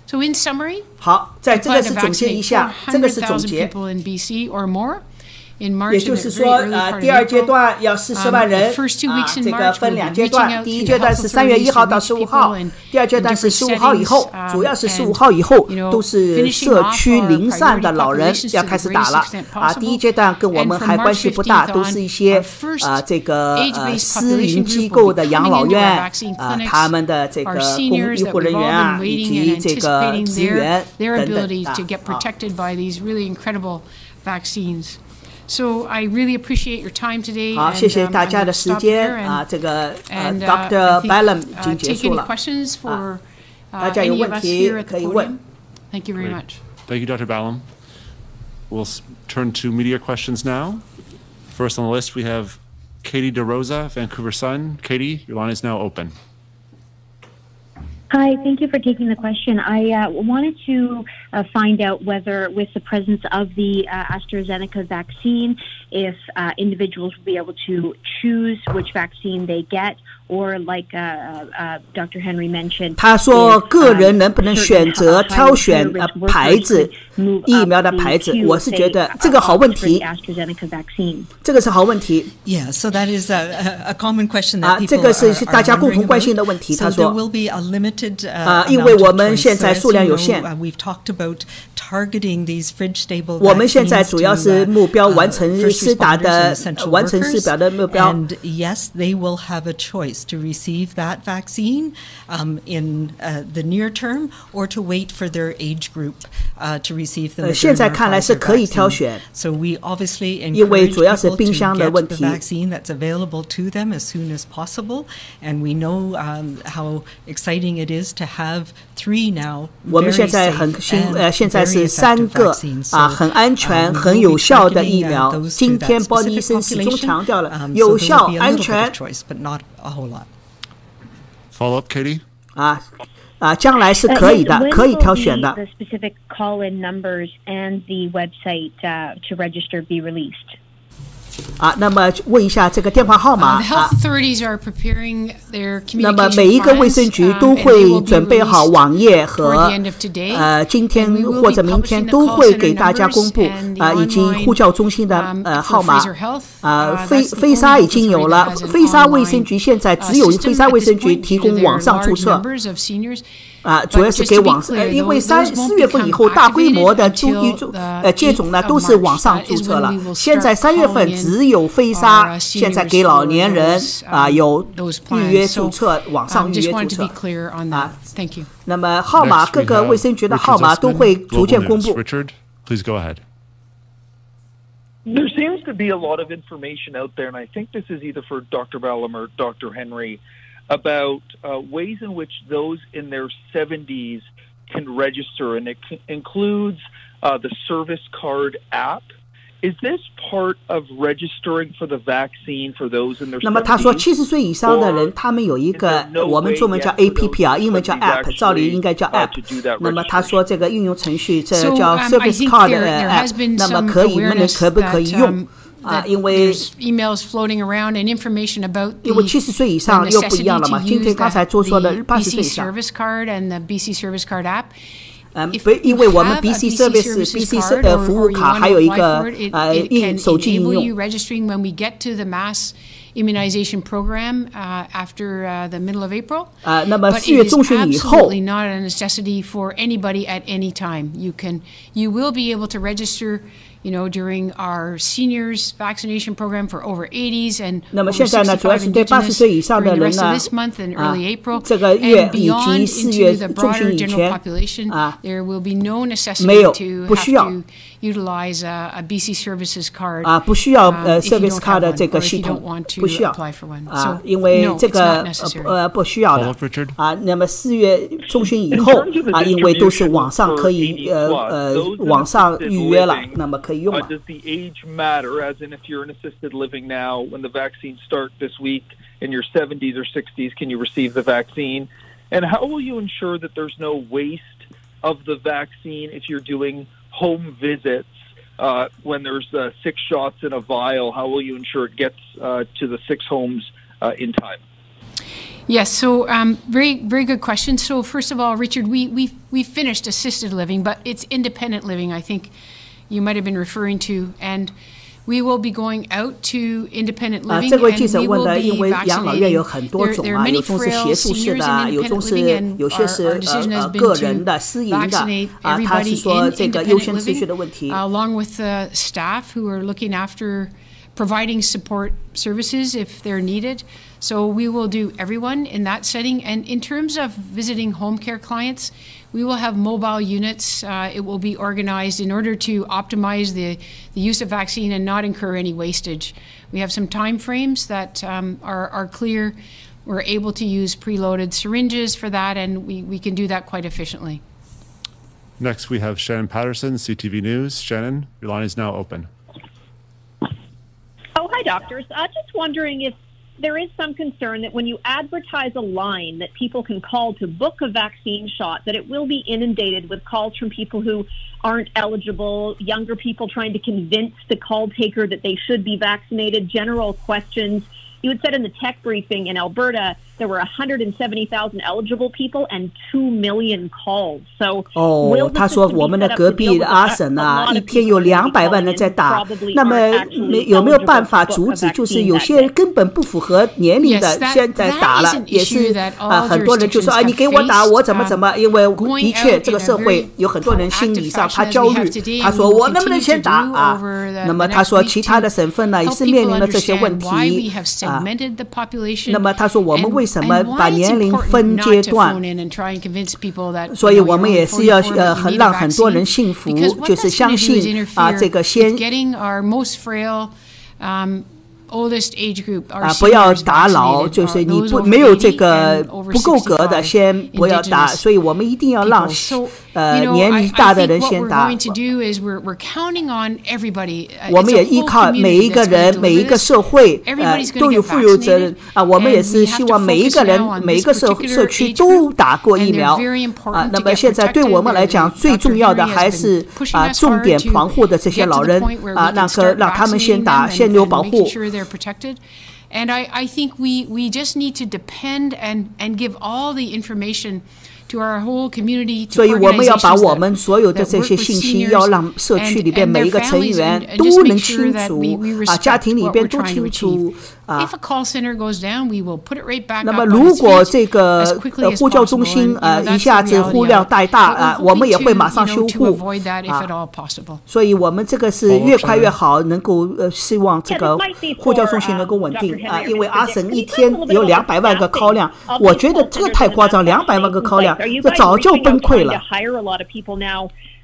So in summary, 好，在这个是总结一下，这个是总结。也就是说，第二阶段要40万人，这个分2阶段，第一阶段是3月1号到15号，第二阶段是15号以后，主要是15号以后都是社区零散的老人要开始打了啊。第一阶段跟我们还关系不大，都是一些这个私营机构的养老院他们的这个医护人员啊，以及这个职员等等So I really appreciate your time today. 好，谢谢大家的时间啊！这个Dr. Ballum 已经结束了。大家有问题可以问。Thank you very much. Thank you, Dr. Ballum. We'll turn to media questions now. First on the list, we have Katie DeRosa, Vancouver Sun. Katie, your line is now open. Hi, thank you for taking the question. I wanted to find out whether, with the presence of the AstraZeneca vaccine, if individuals will be able to choose which vaccine they get, or like Dr. Henry mentioned, 他说个人能不能选择挑选牌子疫苗的牌子，我是觉得这个好问题，这个是好问题。Yeah, so that is a common question that people 这个是大家共同关心的问题。他说 there will be a limited 因为我们现在数量有限， we've talked about targeting these fridge stable 我们现在主要是目标完成施打的完成施打的目标。 And yes, they will have a choice to receive that vaccine in the near term or to wait for their age group to receive the 现在看来是可以挑选。 So we obviously 因为 encourage 主要是 people 冰 to 箱的 get 问 the 题。 vaccine that's available to them as soon as possible. And we know how exciting it is to have 3 now 我们现在很现在是3个很安全很有效的疫苗。今天鲍尼医生始终强调了有效安全。 Follow up, Katie? 将来是可以的，可以挑选的。 The specific call-in numbers and the website to register be released. 那么问一下这个电话号码那么每一个卫生局都会准备好网页和今天或者明天都会给大家公布以及呼叫中心的号码飞沙已经有了，飞沙卫生局现在只有飞沙卫生局提供网上注册。主要是给因为4月份以后大规模的接种呢都是网上注册了。现在3月份只有飞沙现在给老年人有预约注册，网上预约注册那么号码各个卫生局的号码都会逐渐公布。 Richard, please go ahead. There seems to be a lot of information out there, and I think this is either for Dr. Bellum or Dr. Henry, about ways in which those in their 70s can register, and it includes the service card app. Is this part of registering for the vaccine for those in their 70s? 那么他说70岁以上的人他们有一个我们中文叫 APP 英文叫 App 照理应该叫 App 那么他说这个应用程序这叫 Service Card App 那么可不可以用因为 emails floating around and information about 因为70岁以上又不一样了嘛，今天刚才说的80岁以上 Service Card and the BC Service Card app因为我们 BC Service 服务卡还有一个手机应用 registering when we get to the mass immunization program after the middle of April. 那么4月中旬以后 Absolutely not a necessity for anybody at any time. You will be able to register during our seniors vaccination program for over 80s and 那么现在呢主要是对80岁以上的人呢这个月以及4月中旬以前there will be no necessity 没有 to 不需要 have to utilize a BC Services card 不需要Service Card 的这个系统不需要因为这个不需要的那么4月中旬以后因为都是网上可以网上预约了那么可以用了 Does the age matter, as in if you're in assisted living now, when the vaccines start this week, in your 70s or 60s, can you receive the vaccine? And how will you ensure that there's no waste of the vaccine if you're doing home visits when there's 6 shots in a vial? How will you ensure it gets to the 6 homes in time? Yes, so very, very good question. So first of all, Richard, we finished assisted living, but it's independent living, I think you might have been referring to, and we will be going out to independent living and we will be vaccinating. There are many frail seniors in independent living and our decision has been to vaccinate everybody in independent living along with the staff who are looking after providing support services if they're needed. So we will do everyone in that setting. And in terms of visiting home care clients, we will have mobile units. It will be organized in order to optimize the use of vaccine and not incur any wastage. We have some time frames that are clear. We're able to use preloaded syringes for that, and we can do that quite efficiently. Next, we have Shannon Patterson, CTV News. Shannon, your line is now open. Oh, hi, doctors. Just wondering if there is some concern that when you advertise a line that people can call to book a vaccine shot, that it will be inundated with calls from people who aren't eligible, younger people trying to convince the call taker that they should be vaccinated, general questions. You had said in the tech briefing in Alberta there were 170,000 eligible people and 2 million calls. So 他说我们的隔壁阿省一天有200万人在打，那么有没有办法阻止？就是有些人根本不符合年龄的，现在打了也是很多人就说你给我打，我怎么？因为的确这个社会有很多人心理上他焦虑，他说我能不能先打那么他说其他的省份呢也是面临了这些问题那么他说我们为什么把年龄分阶段？所以我们也是要让很多人信服，就是相信这个先不要打扰，就是你没有这个不够格的先不要打，所以我们一定要让年龄大的人先打。我们也依靠每一个人、每一个社会，都有负有责任啊。我们也是希望每一个人、每一个社区都打过疫苗啊。那么现在对我们来讲，最重要的还是重点防护的这些老人啊，让他们先打，先留保护。And I think we just need to depend and give all the information to our whole community. 所以我们要把我们所有的这些信息，要让社区里边每一个成员都能清楚啊，家庭里边都清楚啊。那么如果这个呼叫中心一下子呼量太大啊，我们也会马上修复啊。所以我们这个是越快越好，能够希望这个呼叫中心能够稳定啊，因为阿省一天有200万个call量，我觉得这个太夸张，200万个call量。这早就崩溃了。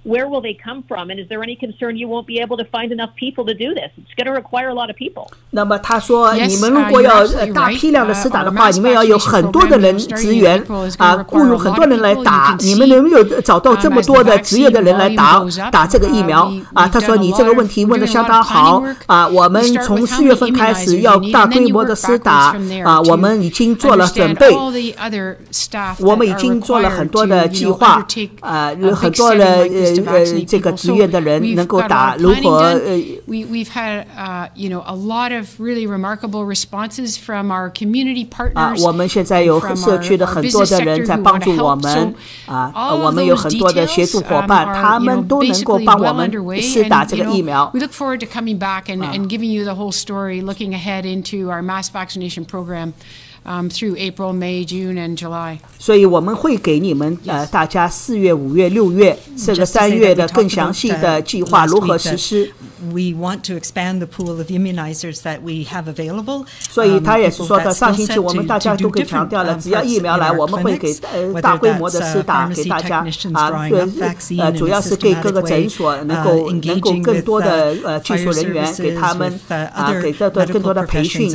Where will they come from? And is there any concern you won't be able to find enough people to do this? It's going to require a lot of people. 那么他说，你们如果要大批量的施打的话，你们要有很多的人支援啊，雇佣很多人来打。你们有没有找到这么多的职业的人来打这个疫苗啊？他说你这个问题问得相当好啊。我们从4月份开始要大规模的施打啊，我们已经做了准备，我们已经做了很多的计划啊，有很多的这个职业的人能够打，如何？We've had a lot of really remarkable responses from our community partners. 啊，我们现在有社区的很多的人在帮助我们啊，我们有很多的协助伙伴，他们都能够帮我们施打这个疫苗。We look forward to coming back and giving you the whole story, looking ahead into our mass vaccination program. Through April, May, June, and July. 所以我们会给你们大家4月、5月、6月这个3月的更详细的计划如何实施。We want to expand the pool of immunizers that we have available. 所以他也是说的，上星期我们大家都给强调了，只要疫苗来，我们会给大规模的施打给大家啊，主要是给各个诊所能够更多的技术人员给他们给更多的培训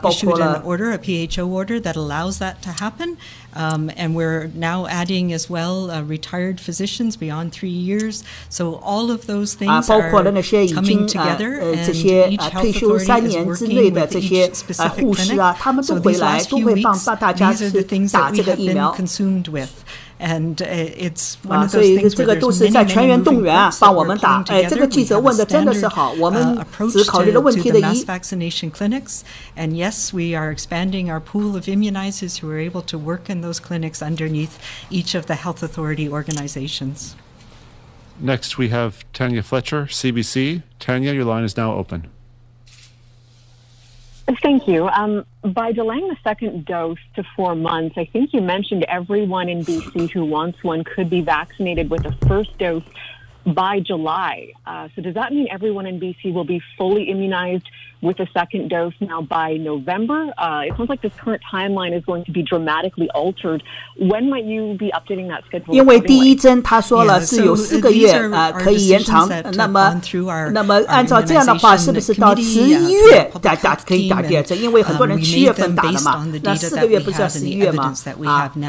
包括了。A PHO order that allows that to happen. And we're now adding as well retired physicians beyond 3 years. So all of those things are coming together, and each health authority is working with each specific clinic. So these last few weeks, these are the things that we have been consumed with. And it's one of those things where there's many moving parts that we're pulling together. We have a standard approach to the mass vaccination clinics. And yes, we are expanding our pool of immunizers who are able to work in those clinics underneath each of the health authority organizations. Next, we have Tanya Fletcher, CBC. Tanya, your line is now open. Thank you. By delaying the second dose to 4 months, I think you mentioned everyone in BC who wants one could be vaccinated with the first dose by July. So does that mean everyone in BC will be fully immunized with a second dose now by November? It sounds like this current timeline is going to be dramatically altered. When might you be updating that schedule? 因为第一针他说了是有4个月可以延长，那么按照这样的话，是不是到11月可以打第二针？因为很多人7月份打了嘛，那4个月不是要11月嘛？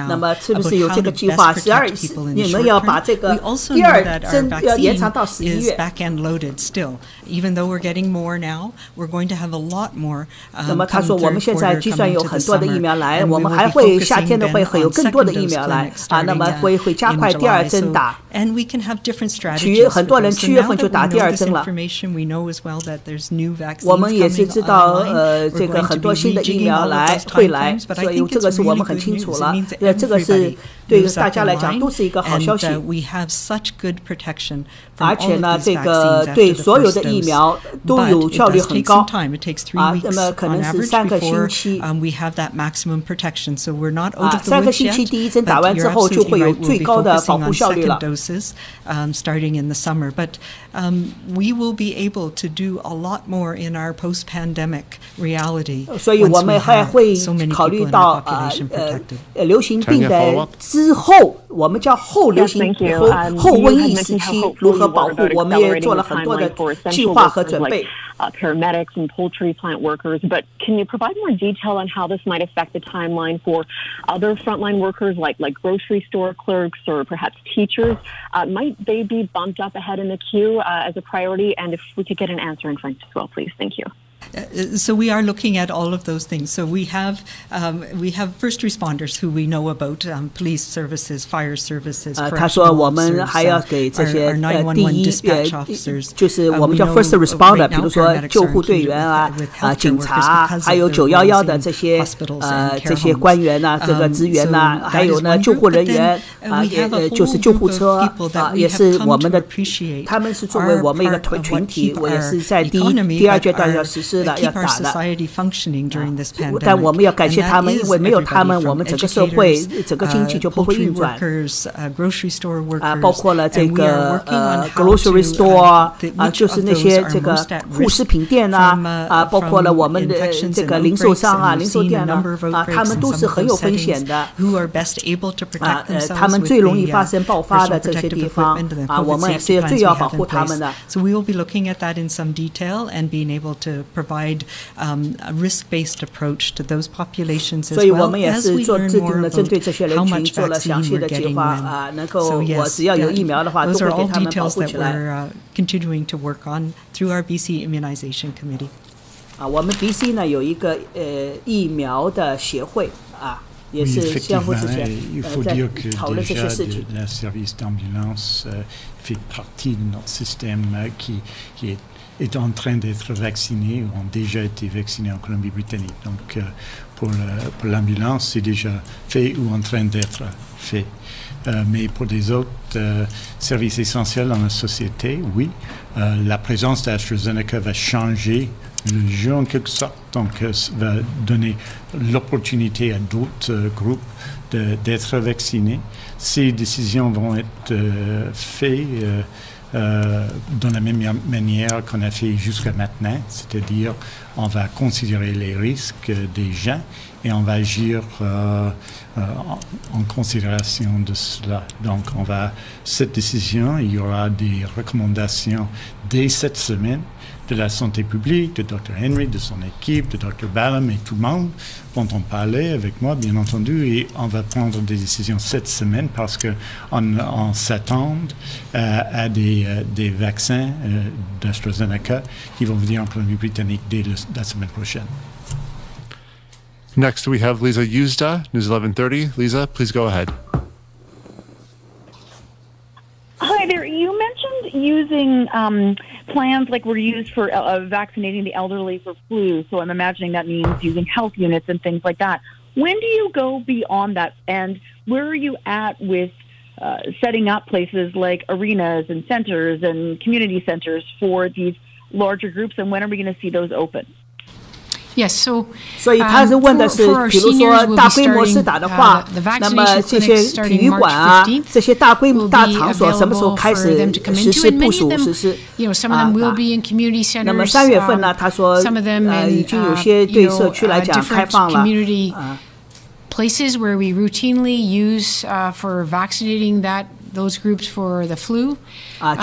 那么是不是有这个计划？12你们要把这个第二针要延长到11月。Back-end loaded still, even though we're getting more now, we're going to have a lot more. 那么他说我们现在计算有很多的疫苗来，我们还会夏天的会有更多的疫苗来啊，那么会加快第二针打。And we can have different strategies. 很多人7月份就打第二针了。我们也是知道这个很多新的疫苗会来，所以这个是我们很清楚了。这个是对大家来讲都是一个好消息。而且呢，这个对所有的疫苗都有效率很高啊，那么可能是3个星期。3个星期第一针打完之后，就会有最高的保护效率了。Starting in the summer, but we will be able to do a lot more in our post-pandemic reality. 所以我们还会考虑到流行病的之后，我们叫后流行后瘟疫时期如何保护，我们也做了很多的计划和准备。Paramedics and poultry plant workers, but can you provide more detail on how this might affect the timeline for other frontline workers like grocery store clerks or perhaps teachers? Might they be bumped up ahead in the queue as a priority? And if we could get an answer in French as well, please. Thank you. So we are looking at all of those things. So we have first responders who we know about, police services, fire services, correctional officers, our 911 dispatch officers. 就是我们叫 first responder， 比如说救护队员啊、警察，还有911的这些官员呐、这个职员呐，还有呢救护人员啊，就是救护车啊，也是我们的，他们是作为我们一个群体，我也是在第二阶段要实施。keep our society functioning during this pandemic. 但我们要感谢他们，因为没有他们，我们整个社会、整个经济就不会运转。grocery store workers, 包括了这个grocery store 就是那些这个护食品店包括了我们的这个零售商零售店他们都是很有风险的。他们最容易发生爆发的这些地方我们也是最要保护他们的。So we will be looking at that in some detail and being able to provide a risk-based approach to those populations as well. 所以我们也是制定了针对这些人群做了详细的计划能够我只要有疫苗的话都会给他们保护起来。Those are all details that we're continuing to work on through our BC Immunization Committee. 我们 BC 呢有一个疫苗的协会也是相互之前在讨论这些事情。Le service d'ambulance fait partie de notre système qui est en train d'être vacciné ou ont déjà été vaccinés en Colombie-Britannique. Donc pour l'ambulance, c'est déjà fait ou en train d'être fait. Mais pour les autres services essentiels dans la société, oui, la présence d'AstraZeneca va changer le jeu en quelque sorte, donc va donner l'opportunité à d'autres groupes d'être vaccinés. Ces décisions vont être faites de la même manière qu'on a fait jusqu'à maintenant, c'est-à-dire on va considérer les risques des gens et on va agir en considération de cela. Donc cette décision, il y aura des recommandations dès cette semaine de la santé publique, de Dr. Henry, de son équipe, de Dr. Ballum et tout le monde vont en parler avec moi, bien entendu, et on va prendre des décisions cette semaine parce qu'on s'attend à des vaccins d'AstraZeneca qui vont venir en Colombie-Britannique dès la semaine prochaine. Next, we have Lisa Yuzda, News 1130. Lisa, please go ahead. Hi there. You mentioned using plans like were used for vaccinating the elderly for flu. So I'm imagining that means using health units and things like that. When do you go beyond that? And where are you at with setting up places like arenas and centers and community centers for these larger groups? And when are we going to see those open? Yes, so 所以他是问的是，比如说大规模施打的话，那么这些体育馆这些大场所什么时候开始实施部署实施？那么3月份呢？他说已经有些对社区来讲开放了。Places where we routinely use for vaccinating those groups for the flu.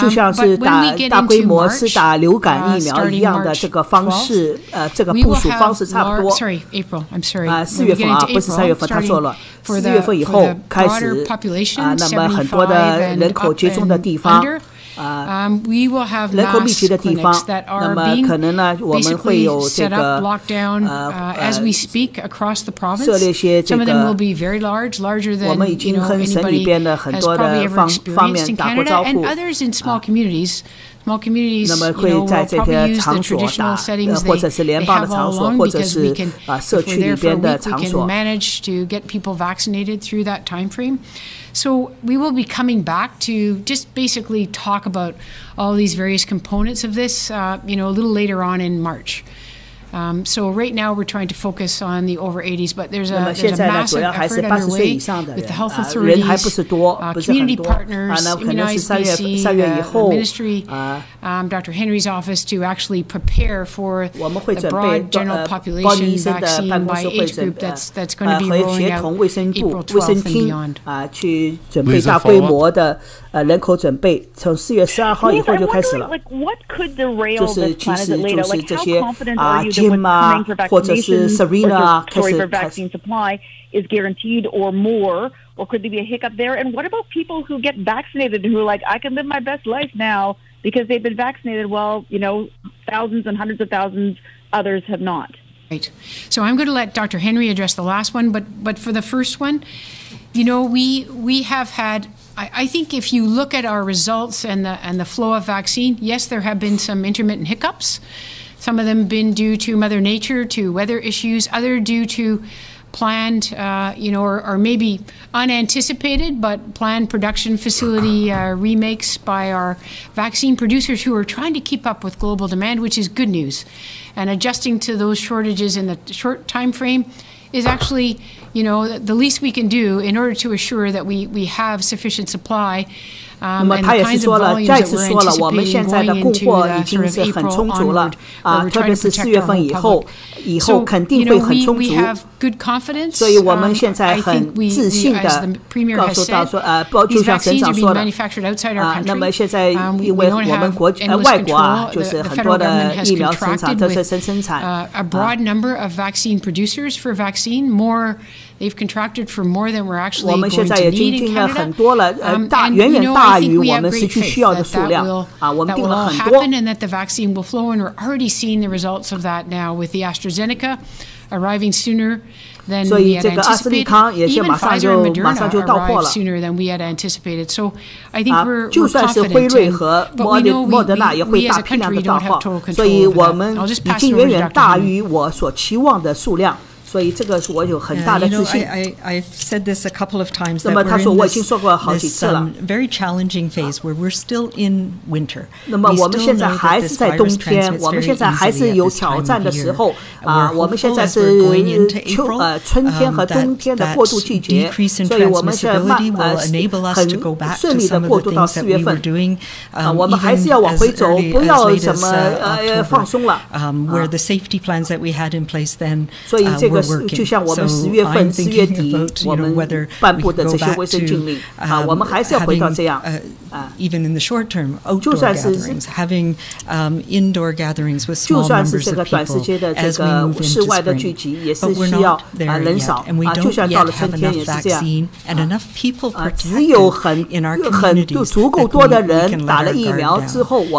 就像是大规模施打流感疫苗一样的这个方式，这个部署方式差不多。Sorry, April. I'm sorry. 4月份不是3月份，他说了，4月份以后开始那么很多的人口集中的地方。we will have 人口密集的地方， that 那 are 么可能呢，我们会有这个 lockdown as we speak across the province. 设立些这个 Some of them will be very large, larger than 我们已经跟省里边的很多的方面打过招呼。And others in small communities. Small communities, 那么会在这些场所打，或者是联邦的场所，或者是社区里边的场所。We can manage to get people vaccinated through that time frame. So we will be coming back to just basically talk about all these various components of this, a little later on in March. So right now we're trying to focus on the over 80s, but there's a massive effort underway with the health authorities, community partners, Immunize BC, Ministry, Dr. Henry's office to actually prepare for the broad general population vaccine by age group that's going to be rolling out April 12th and beyond. 去准备大规模的人口准备，从4月12号以后就开始了。就是其实就是这些Jim 啊，或者是 Serena 啊，开始。Is guaranteed or more, or could there be a hiccup there? And what about people who get vaccinated and who are like, I can live my best life now because they've been vaccinated? Well, thousands and hundreds of thousands, others have not. Right. So I'm going to let Dr. Henry address the last one, but for the first one, we have had. I think if you look at our results and the flow of vaccine, yes, there have been some intermittent hiccups. Some of them have been due to Mother Nature, to weather issues, other due to planned, or maybe unanticipated, but planned production facility remakes by our vaccine producers who are trying to keep up with global demand, which is good news. And adjusting to those shortages in the short time frame is actually, the least we can do in order to assure that we have sufficient supply. 那么他也是说了，再次说了，我们现在的供货已经是很充足了特别是4月份以后肯定会很充足。所以我们现在很自信的告诉到说，就像省长说的那么现在因为我们外国就是很多的疫苗生产都是生产。A broad number of vaccine producers for vaccine, more. They've contracted for more than we're actually going to need in Canada. 远远大于我们实际需要的数量我们定了很多 and that the vaccine will flow, and we're already seeing the results of that now with the AstraZeneca arriving sooner than we had anticipated. Even Pfizer and Moderna arrived sooner than we had anticipated. So I think we're confident, but we know we as a country don't have total control of that. I'll just pass it over to Dr. Henry. 所以这个是我有很大的自信。I've said this a couple of times. 那么他说我已经说过好几次了。Very challenging phase where we're still in winter. 那么我们现在还是在冬天，我们现在还是有挑战的时候我们现在是春天和冬天的过渡季节，所以我们是很顺利的过渡到4月份。我们还是要往回走，不要什么放松了。Where the safety plans that we had in place then. 所以这个就像我们10月份、4月底我们颁布的这些卫生禁令我们还是要回到这样。Even in the short term, outdoor gatherings, having indoor gatherings with small numbers of people as we move into spring. But we're not there yet, and we don't yet have enough vaccine and enough people protected in our communities that we can let our guard down.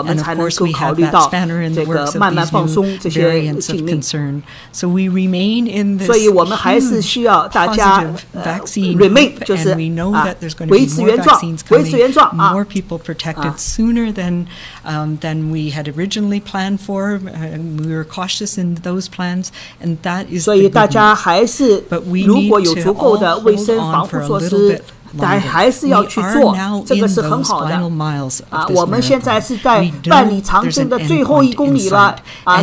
And of course, we have that spanner in the works of these new variants of concern. So we remain in this positive vaccine hope, and we know that there's going to be more vaccines coming, more people protected sooner than we had originally planned for. We were cautious in those plans, and that is the good news. But we need to all hold on for a little bit. 还是要去做，这个是很好的。我们现在是在办理长征的最后1公里了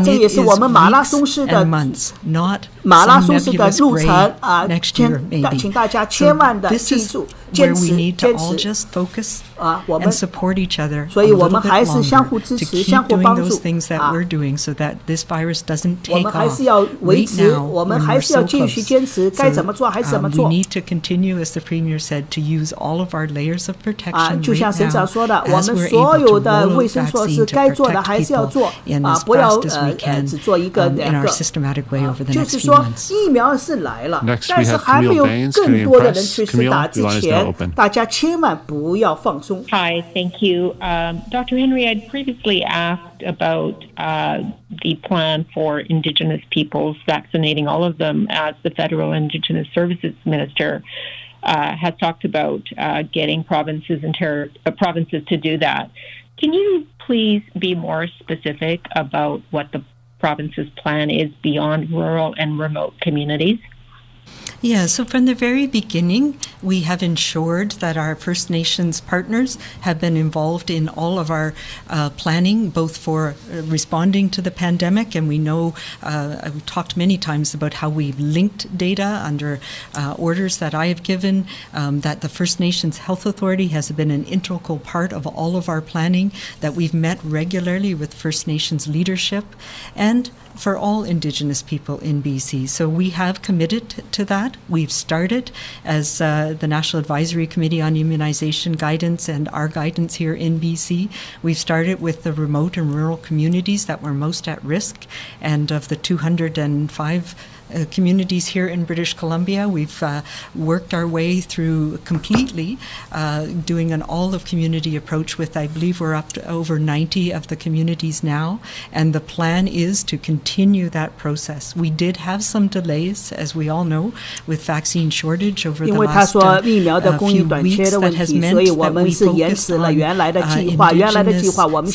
这也是我们马拉松式的路程请大家千万的记住，坚持。我们所以我们还是相互支持，相互帮助我们还是要维持，我们还是要继续坚持，该怎么做还是怎么做。Use all of our layers of protection 就像省长说的，我们所有的卫生措施该做的还是要做不要只做一个两个就是说疫苗是来了但是还没有更多的人去施打之前大家千万不要放松 Hi, thank you. Dr. Henry, I'd previously asked about the plan for Indigenous peoples, vaccinating all of them, as the Federal Indigenous Services Minister has talked about getting provinces to do that. Can you please be more specific about what the province's plan is beyond rural and remote communities? Yeah, so from the very beginning, we have ensured that our First Nations partners have been involved in all of our planning, both for responding to the pandemic, and we know, I've talked many times about how we've linked data under orders that I have given, that the First Nations Health Authority has been an integral part of all of our planning, that we've met regularly with First Nations leadership, and for all Indigenous people in BC. So we have committed to that. We've started as the National Advisory Committee on Immunization Guidance and our guidance here in BC. We've started with the remote and rural communities that were most at risk, and of the 205 communities here in British Columbia, we've worked our way through completely doing an all-of-community approach with, I believe we're up to over 90 of the communities now, and the plan is to continue that process. We did have some delays, as we all know, with vaccine shortage over the last few weeks. That has meant that we focused on Indigenous,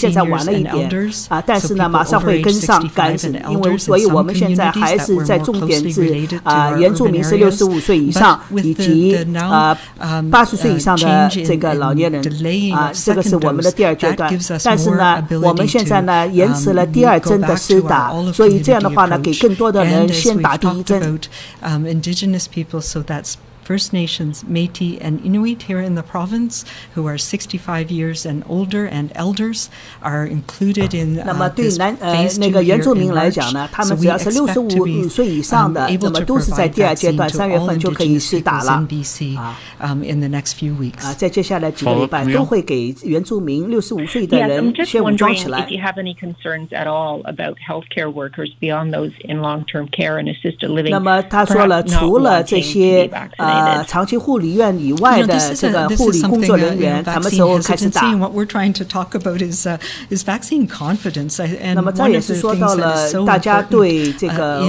seniors and elders, so people over age 65 and elders in some communities that were more closely related to our urban areas, but with the now change in delaying of second dose, that gives us more ability to go back to our all-of-community approach. And as we've talked about Indigenous people, so that's First Nations, Métis, and Inuit here in the province who are 65 years and older and elders are included in this phase 2 here in March. So we expect to be able to provide vaccine to all Indigenous peoples in BC in the next few weeks. 在接下来几个礼拜都会给原住民65岁的人先武装起来。 If you have any concerns at all about healthcare workers beyond those in long-term care and assisted living, 那么他说了，除了这些长期护理院以外的这个护理工作人员，什么时候开始打？ What we're trying to talk about is vaccine confidence. And 那么这也是说到了大家对这个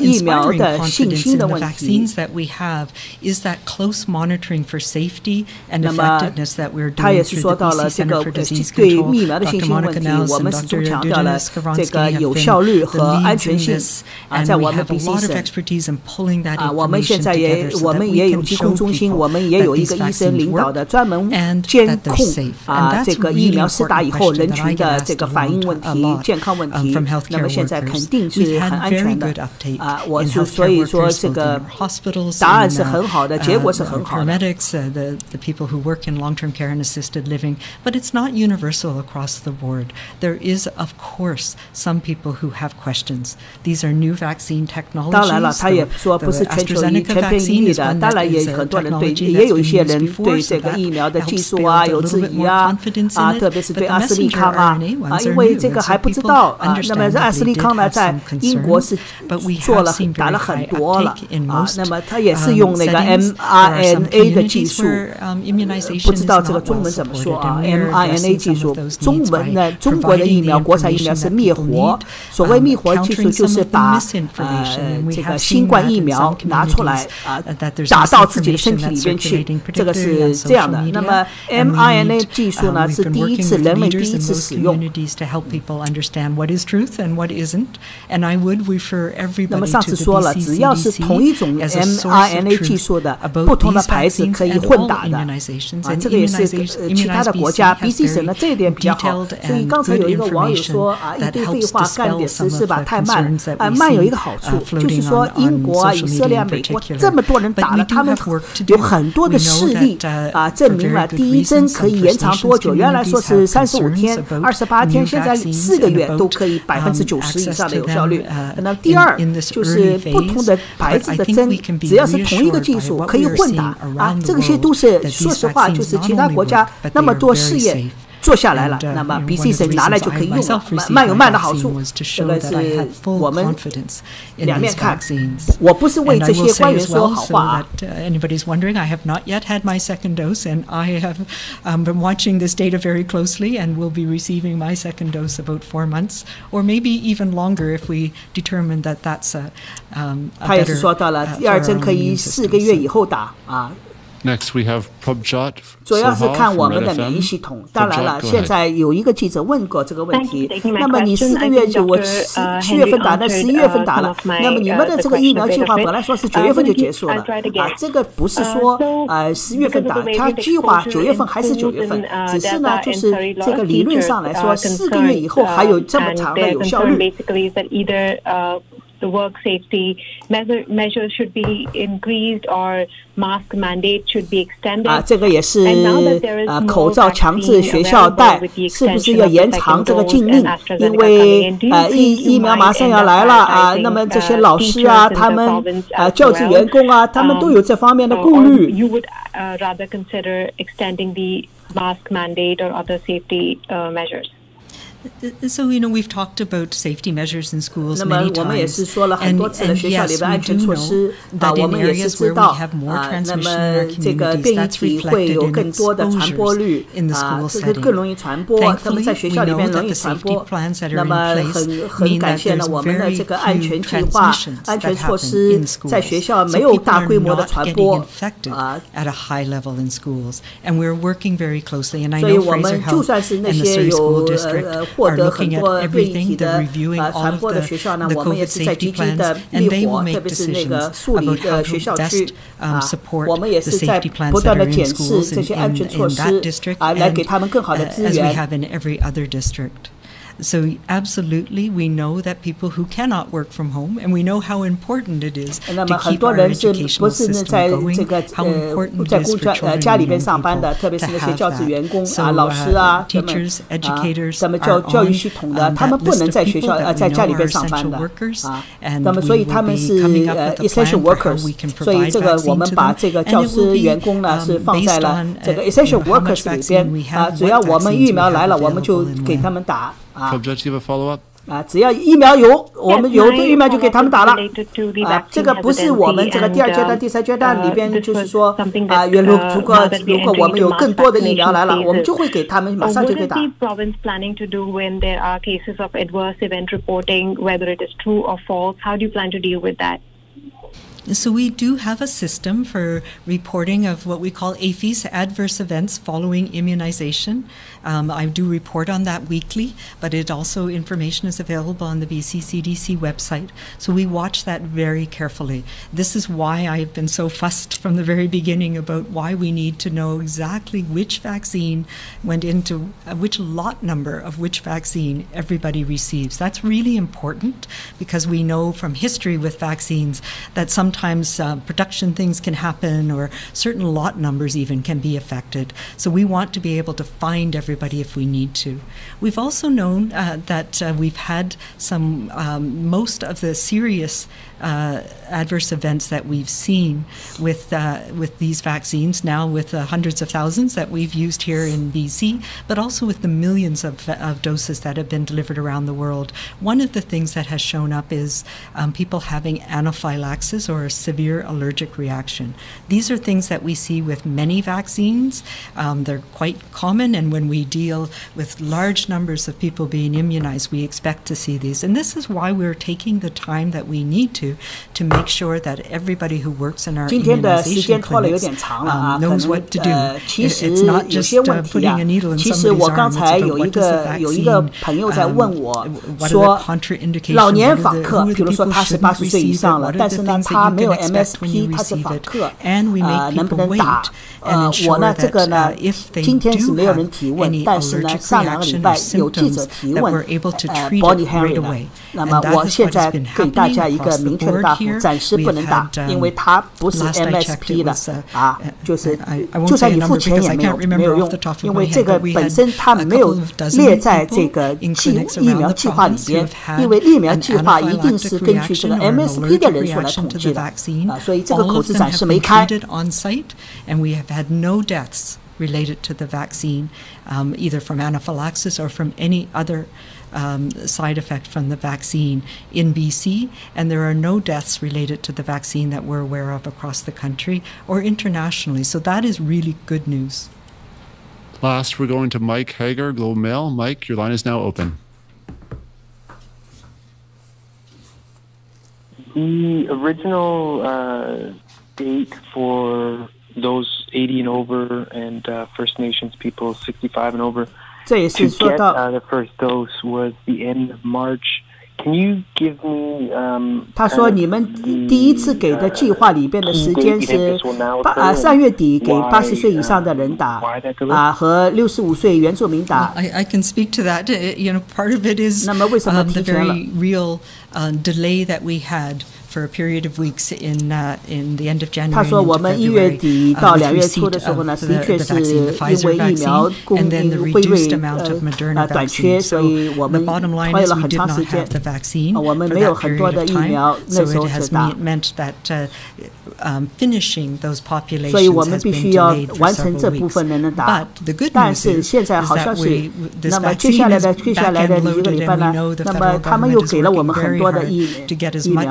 疫苗的信心的问题。 vaccines that we have is that close monitoring for safety and effectiveness that we're doing through the BC Center for Disease Control. 他也是说到了这个对疫苗的信心问题，我们始终强调了这个有效率和安全性。在我们 BC 省，我们现在也有疾控中心，我们也有一个医生领导的专门监控这个疫苗施打以后人群的这个反应问题、健康问题。那么现在肯定是很安全的。我所以说这个答案是很好的，结果是很好的。 The people who work in long-term care and assisted living, but it's not universal across the board. There is, of course, some people who have questions. These are new vaccine technologies. 当然了，他也说不是全球全篇一律的，当然也很多人对，也有一些人对这个疫苗的技术有质疑特别是对阿斯利康因为这个还不知道那么阿斯利康呢，在英国是打了很多了那么他也是用那个 mRNA 的技术，不知道这个中文怎么说mRNA 技术，中文呢，中国的疫苗，国产疫苗是灭活，所谓灭活技术就是把这个新冠疫苗拿出来打到自己的身体里边去，这个是这样的。那么 mRNA 技术呢，是第一次人类第一次使用。那么上次说了，只要是同一种 mRNA 技术的不同的牌子可以混打的这个也是其他的国家 BC 省呢这一点比较好。所以刚才有一个网友说一堆废话干点实事吧，太慢了慢有一个好处，就是说英国以色列美国这么多人打了，他们有很多的事例证明了第一针可以延长多久，原来说是35天、28天，现在4个月都可以90%以上的有效率。那第二就是不同的牌子的针，只要是同一个技术可以混打这些都是说实话，就是其他国家那么多试验做下来了，那么 BC 省拿来就可以用了，慢有慢的好处，这个是我们两面看。我不是为这些官员说好话anybody's wondering, I have not yet had my second dose, and I have been watching this data very closely, and will be receiving my second dose about 4 months, or maybe even longer if we determine that that's a 他也是说到了第二针可以4个月以后打 Next, we have Prabjot 主要是看我们的免疫系统。当然了，现在有一个记者问过这个问题。那么你4个月就我7月份打的，11月份打了，那么你们的这个疫苗计划本来说是9月份就结束了啊，这个不是说10月份打，它计划9月份还是9月份，只是呢就是这个理论上来说4个月以后还有这么长的有效率。The work safety measures should be increased or mask mandate should be extended. 这个也是口罩强制学校戴，是不是要延长这个禁令？因为疫苗马上要来了啊，那么这些老师啊，他们教职员工啊，他们都有这方面的顾虑。You would rather consider extending the mask mandate or other safety measures. So, we've talked about safety measures in schools 那么 many 我们也 times. 是说了很多次的学校里的安全措施，我们也是知道那么这个变异体会有更多的传播率这个更容易传播，他们在学校里面容易传播。那么很感谢呢，我们的这个安全计划、安全措施在学校没有大规模的传播所以我们就算是那些有获得很多变异体的传播的学校呢，我们也是在积极的灭火，特别是那个树里的学校区我们也是在不断的检视这些安全措施来给他们更好的资源。So absolutely, we know that people who cannot work from home, and we know how important it is to keep our educational system going, how important it is for children and young people to have that. So teachers, educators are on that list of people that we know are essential workers, and we will be coming up with a plan for how we can provide vaccine to them, and it will be based on how much vaccine we have, what vaccines we have available and when. Prabjot, you have a follow-up? 只要疫苗有，我们有的疫苗就给他们打了。这个不是我们这个第2阶段、第3阶段里边，就是说如果我们有更多的疫苗来了，我们就会给他们马上就给打。What is the province planning to do when there are cases of adverse event reporting, whether it is true or false? How do you plan to deal with that? So we do have a system for reporting of what we call APHIS, adverse events following immunization. I do report on that weekly, but information is available on the BC CDC website. So we watch that very carefully. This is why I've been so fussed from the very beginning about why we need to know exactly which vaccine went into which lot number of which vaccine everybody receives. That's really important because we know from history with vaccines that sometimes production things can happen or certain lot numbers even can be affected. So we want to be able to find everybody if we need to. We've also known that we've had some, most of the serious adverse events that we've seen with these vaccines, now with the hundreds of thousands that we've used here in BC, but also with the millions of doses that have been delivered around the world. One of the things that has shown up is people having anaphylaxis or a severe allergic reaction. These are things that we see with many vaccines. They're quite common, and when we deal with large numbers of people being immunized, we expect to see these. And this is why we're taking the time that we need to make sure that everybody who works in our immunization clinics knows what to do. It's not just putting a needle in somebody's arm. It's about what does the vaccine, what are the contraindications, who are the people who shouldn't receive it, what are the things that you can expect when you receive it, and we make people wait and ensure that if they do have any allergic reaction or symptoms, that we're able to treat it right away. And that is what has been happening across the board here. We have had, last I checked, it was, I won't say a number because I can't remember off the top of my head, but we had a couple of dozen people in clinics around the province who have had an anaphylactic reaction or an allergic reaction to the vaccine. All of them have been treated on site, and we have had no deaths related to the vaccine, either from anaphylaxis or from any other side effect from the vaccine in BC, and there are no deaths related to the vaccine that we're aware of across the country or internationally. So that is really good news. Last, we're going to Mike Hager, Globe Mail. Mike, your line is now open. The original date for those 80 and over, and First Nations people 65 and over. 这也是说到 the first dose was the end of March. Can you give me 他说你们第一次给的计划里边的时间是3月底给80岁以上的人打和65岁原住民打。I can speak to that. You know, part of it is the very real delay that we had for a period of weeks in the end of January. 他说我们1月底到2月初的时候呢，的确是因为疫苗供应辉瑞短缺，所以我们花了很长时间，我们没有很多的疫苗那时候只打。所以我们必须要完成这部分人的打。但是现在好消息，那么接下来的1个礼拜呢，那么他们又给了我们很多的疫苗。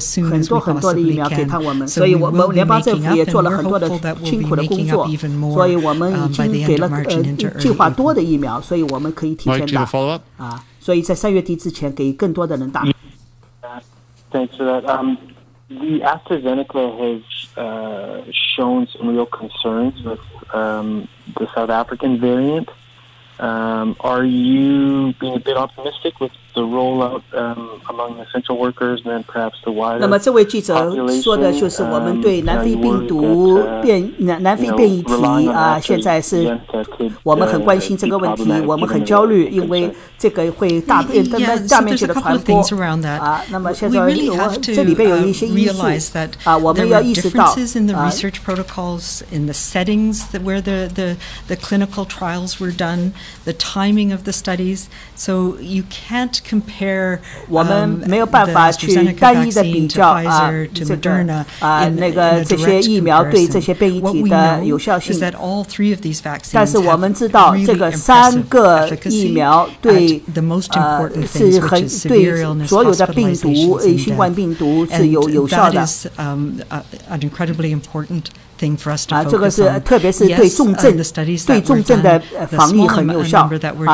很多的疫苗给他我们，所以我们联邦政府也做了很多的辛苦的工作，所以我们已经给了计划多的疫苗，所以我们可以提前打啊，所以在3月底之前给更多的人打。Thanks for that. The AstraZeneca has shown some real concerns with the South African variant. Are you being a bit optimistic with the rollout among essential workers and then perhaps the wider population? 那么这位记者说的就是我们对南非病毒南非变异体现在是我们很关心这个问题，我们很焦虑，因为这个会大面积的传播那么现在这里边有一些因素我们要意识到research protocols in the settings where the clinical trials were done, the timing of the studies, so you can't compare 我们没有办法去单一的比较那个这些疫苗对这些变异体的有效性，但是我们知道这个3个疫苗对是很对所有的病毒新冠病毒是有效的。这个是特别是对重症的防疫很有效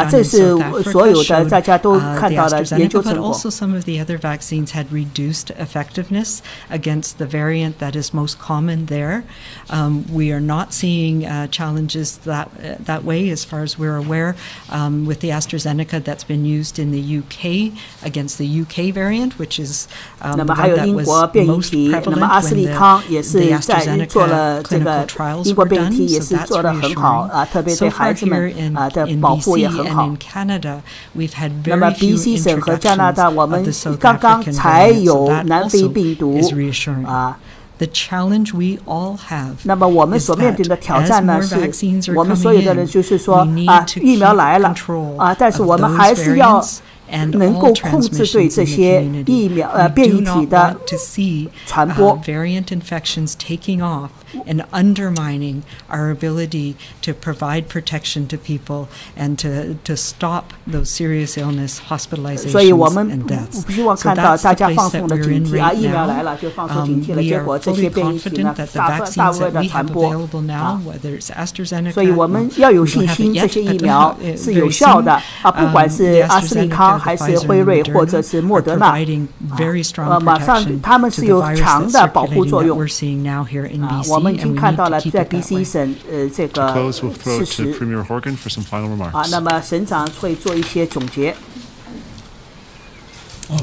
这是所有的大家都看到的研究成果。Also, some of the other vaccines had reduced effectiveness against the variant that is most common there. We are not seeing challenges that way, as far as we're aware, with the AstraZeneca that's been used in the UK against the UK variant, which is the one that was most prevalent when the AstraZeneca clinical trials were done. So that's reassuring. So far here in BC and in Canada, we've had very few introductions of the South African variant, so that also is reassuring. The challenge we all have 那么我们所面对的挑战呢是我们所有的人就是说疫苗来了但是我们还是要能够控制对这些疫苗变异体的传播。Variant infections taking off and undermining our ability to provide protection to people and to stop those serious illness, hospitalizations, and deaths. 所以我们不希望看到大家放松的警惕疫苗来了就放松警惕了，结果这些变异体呢大规模的传播所以我们要有信心，这些疫苗是有效的不管是阿斯利康还是辉瑞或者是莫德纳马上他们是有强的保护作用我们已经看到了在 BC 省这个事实那么省长会做一些总结。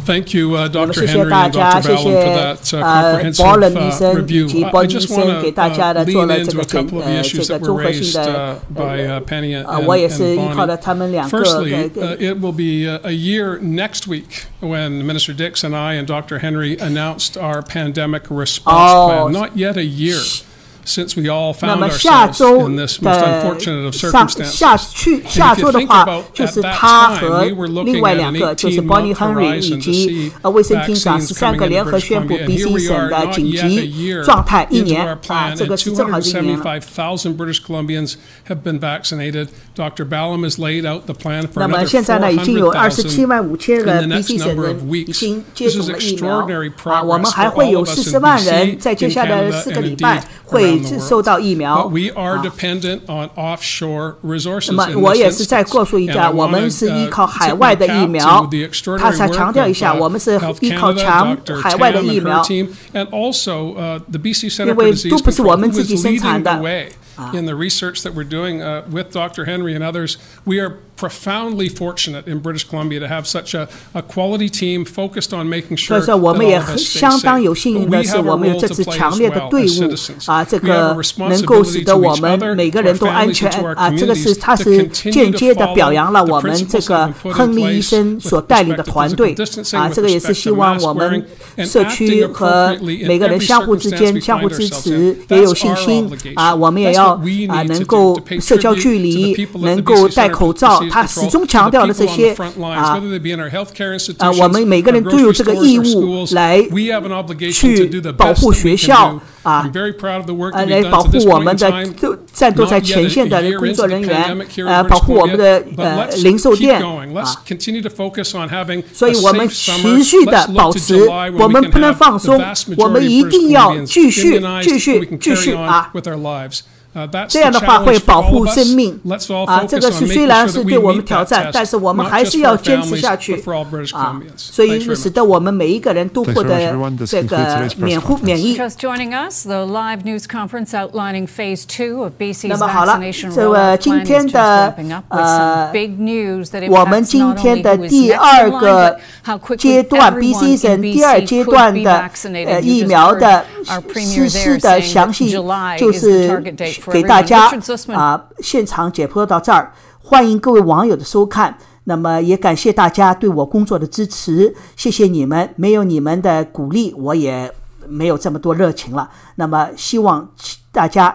Thank you, Dr. Henry and Dr. Ballum, for that comprehensive review. I just want to lean into a couple of the issues that were raised by Penny and Bonnie. Firstly, it will be a year next week when Minister Dix and I and Dr. Henry announced our pandemic response plan. Not yet a year since we all found ourselves in this most unfortunate of circumstances. 下周的话就是他和另外2个就是 Bonnie Henry 以及卫生厅长13个联合宣布 BC 省的紧急状态1年这个是正好是1年了。75,000 British Columbians have been vaccinated. Dr. Ballum has laid out the plan for another 400,000 那么现在呢已经有275000个 BC 省人已经接种了疫苗我们还会有40万人在接下来的4个礼拜会受到疫苗 But we are dependent on offshore resources. 那么我也是再告诉一下我们是依靠海外的疫苗他才强调一下我们是依靠强海外的疫苗因为都不是我们自己生产的 in the research that we're doing with Dr. Henry and others. We are profoundly fortunate in British Columbia to have such a quality team focused on making sure that all of us stay safe. But we have a role to play as well as citizens. We have a responsibility to each other, to our families, and to our communities to continue to follow the principles that have been put in place with respect to physical distancing, with respect to mask wearing, and acting appropriately in every circumstance we find ourselves in. That's our obligation. That's what we need to do, to pay tribute to the people at the BC Center for Disease Control, to the people on the front lines, whether they be in our healthcare institutions, our grocery stores, our schools. We have an obligation to do the best that we can do. I'm very proud of the work that we've done to this point in time. Not yet a year into the pandemic here in British Columbia, but let's keep going. Let's continue to focus on having a safe summer. Let's look to July when we can have the vast majority of British Columbians immunized so we can carry on with our lives. 这样的话会保护生命这个是虽然是对我们挑战，但是我们还是要坚持下去所以使得我们每一个人都获得这个免疫。那么好了，这个今天的我们今天的第二个阶段 BC 省第二阶段的疫苗的实施的详细就是给大家现场解剖到这儿，欢迎各位网友的收看。那么也感谢大家对我工作的支持，谢谢你们，没有你们的鼓励，我也没有这么多热情了。那么希望大家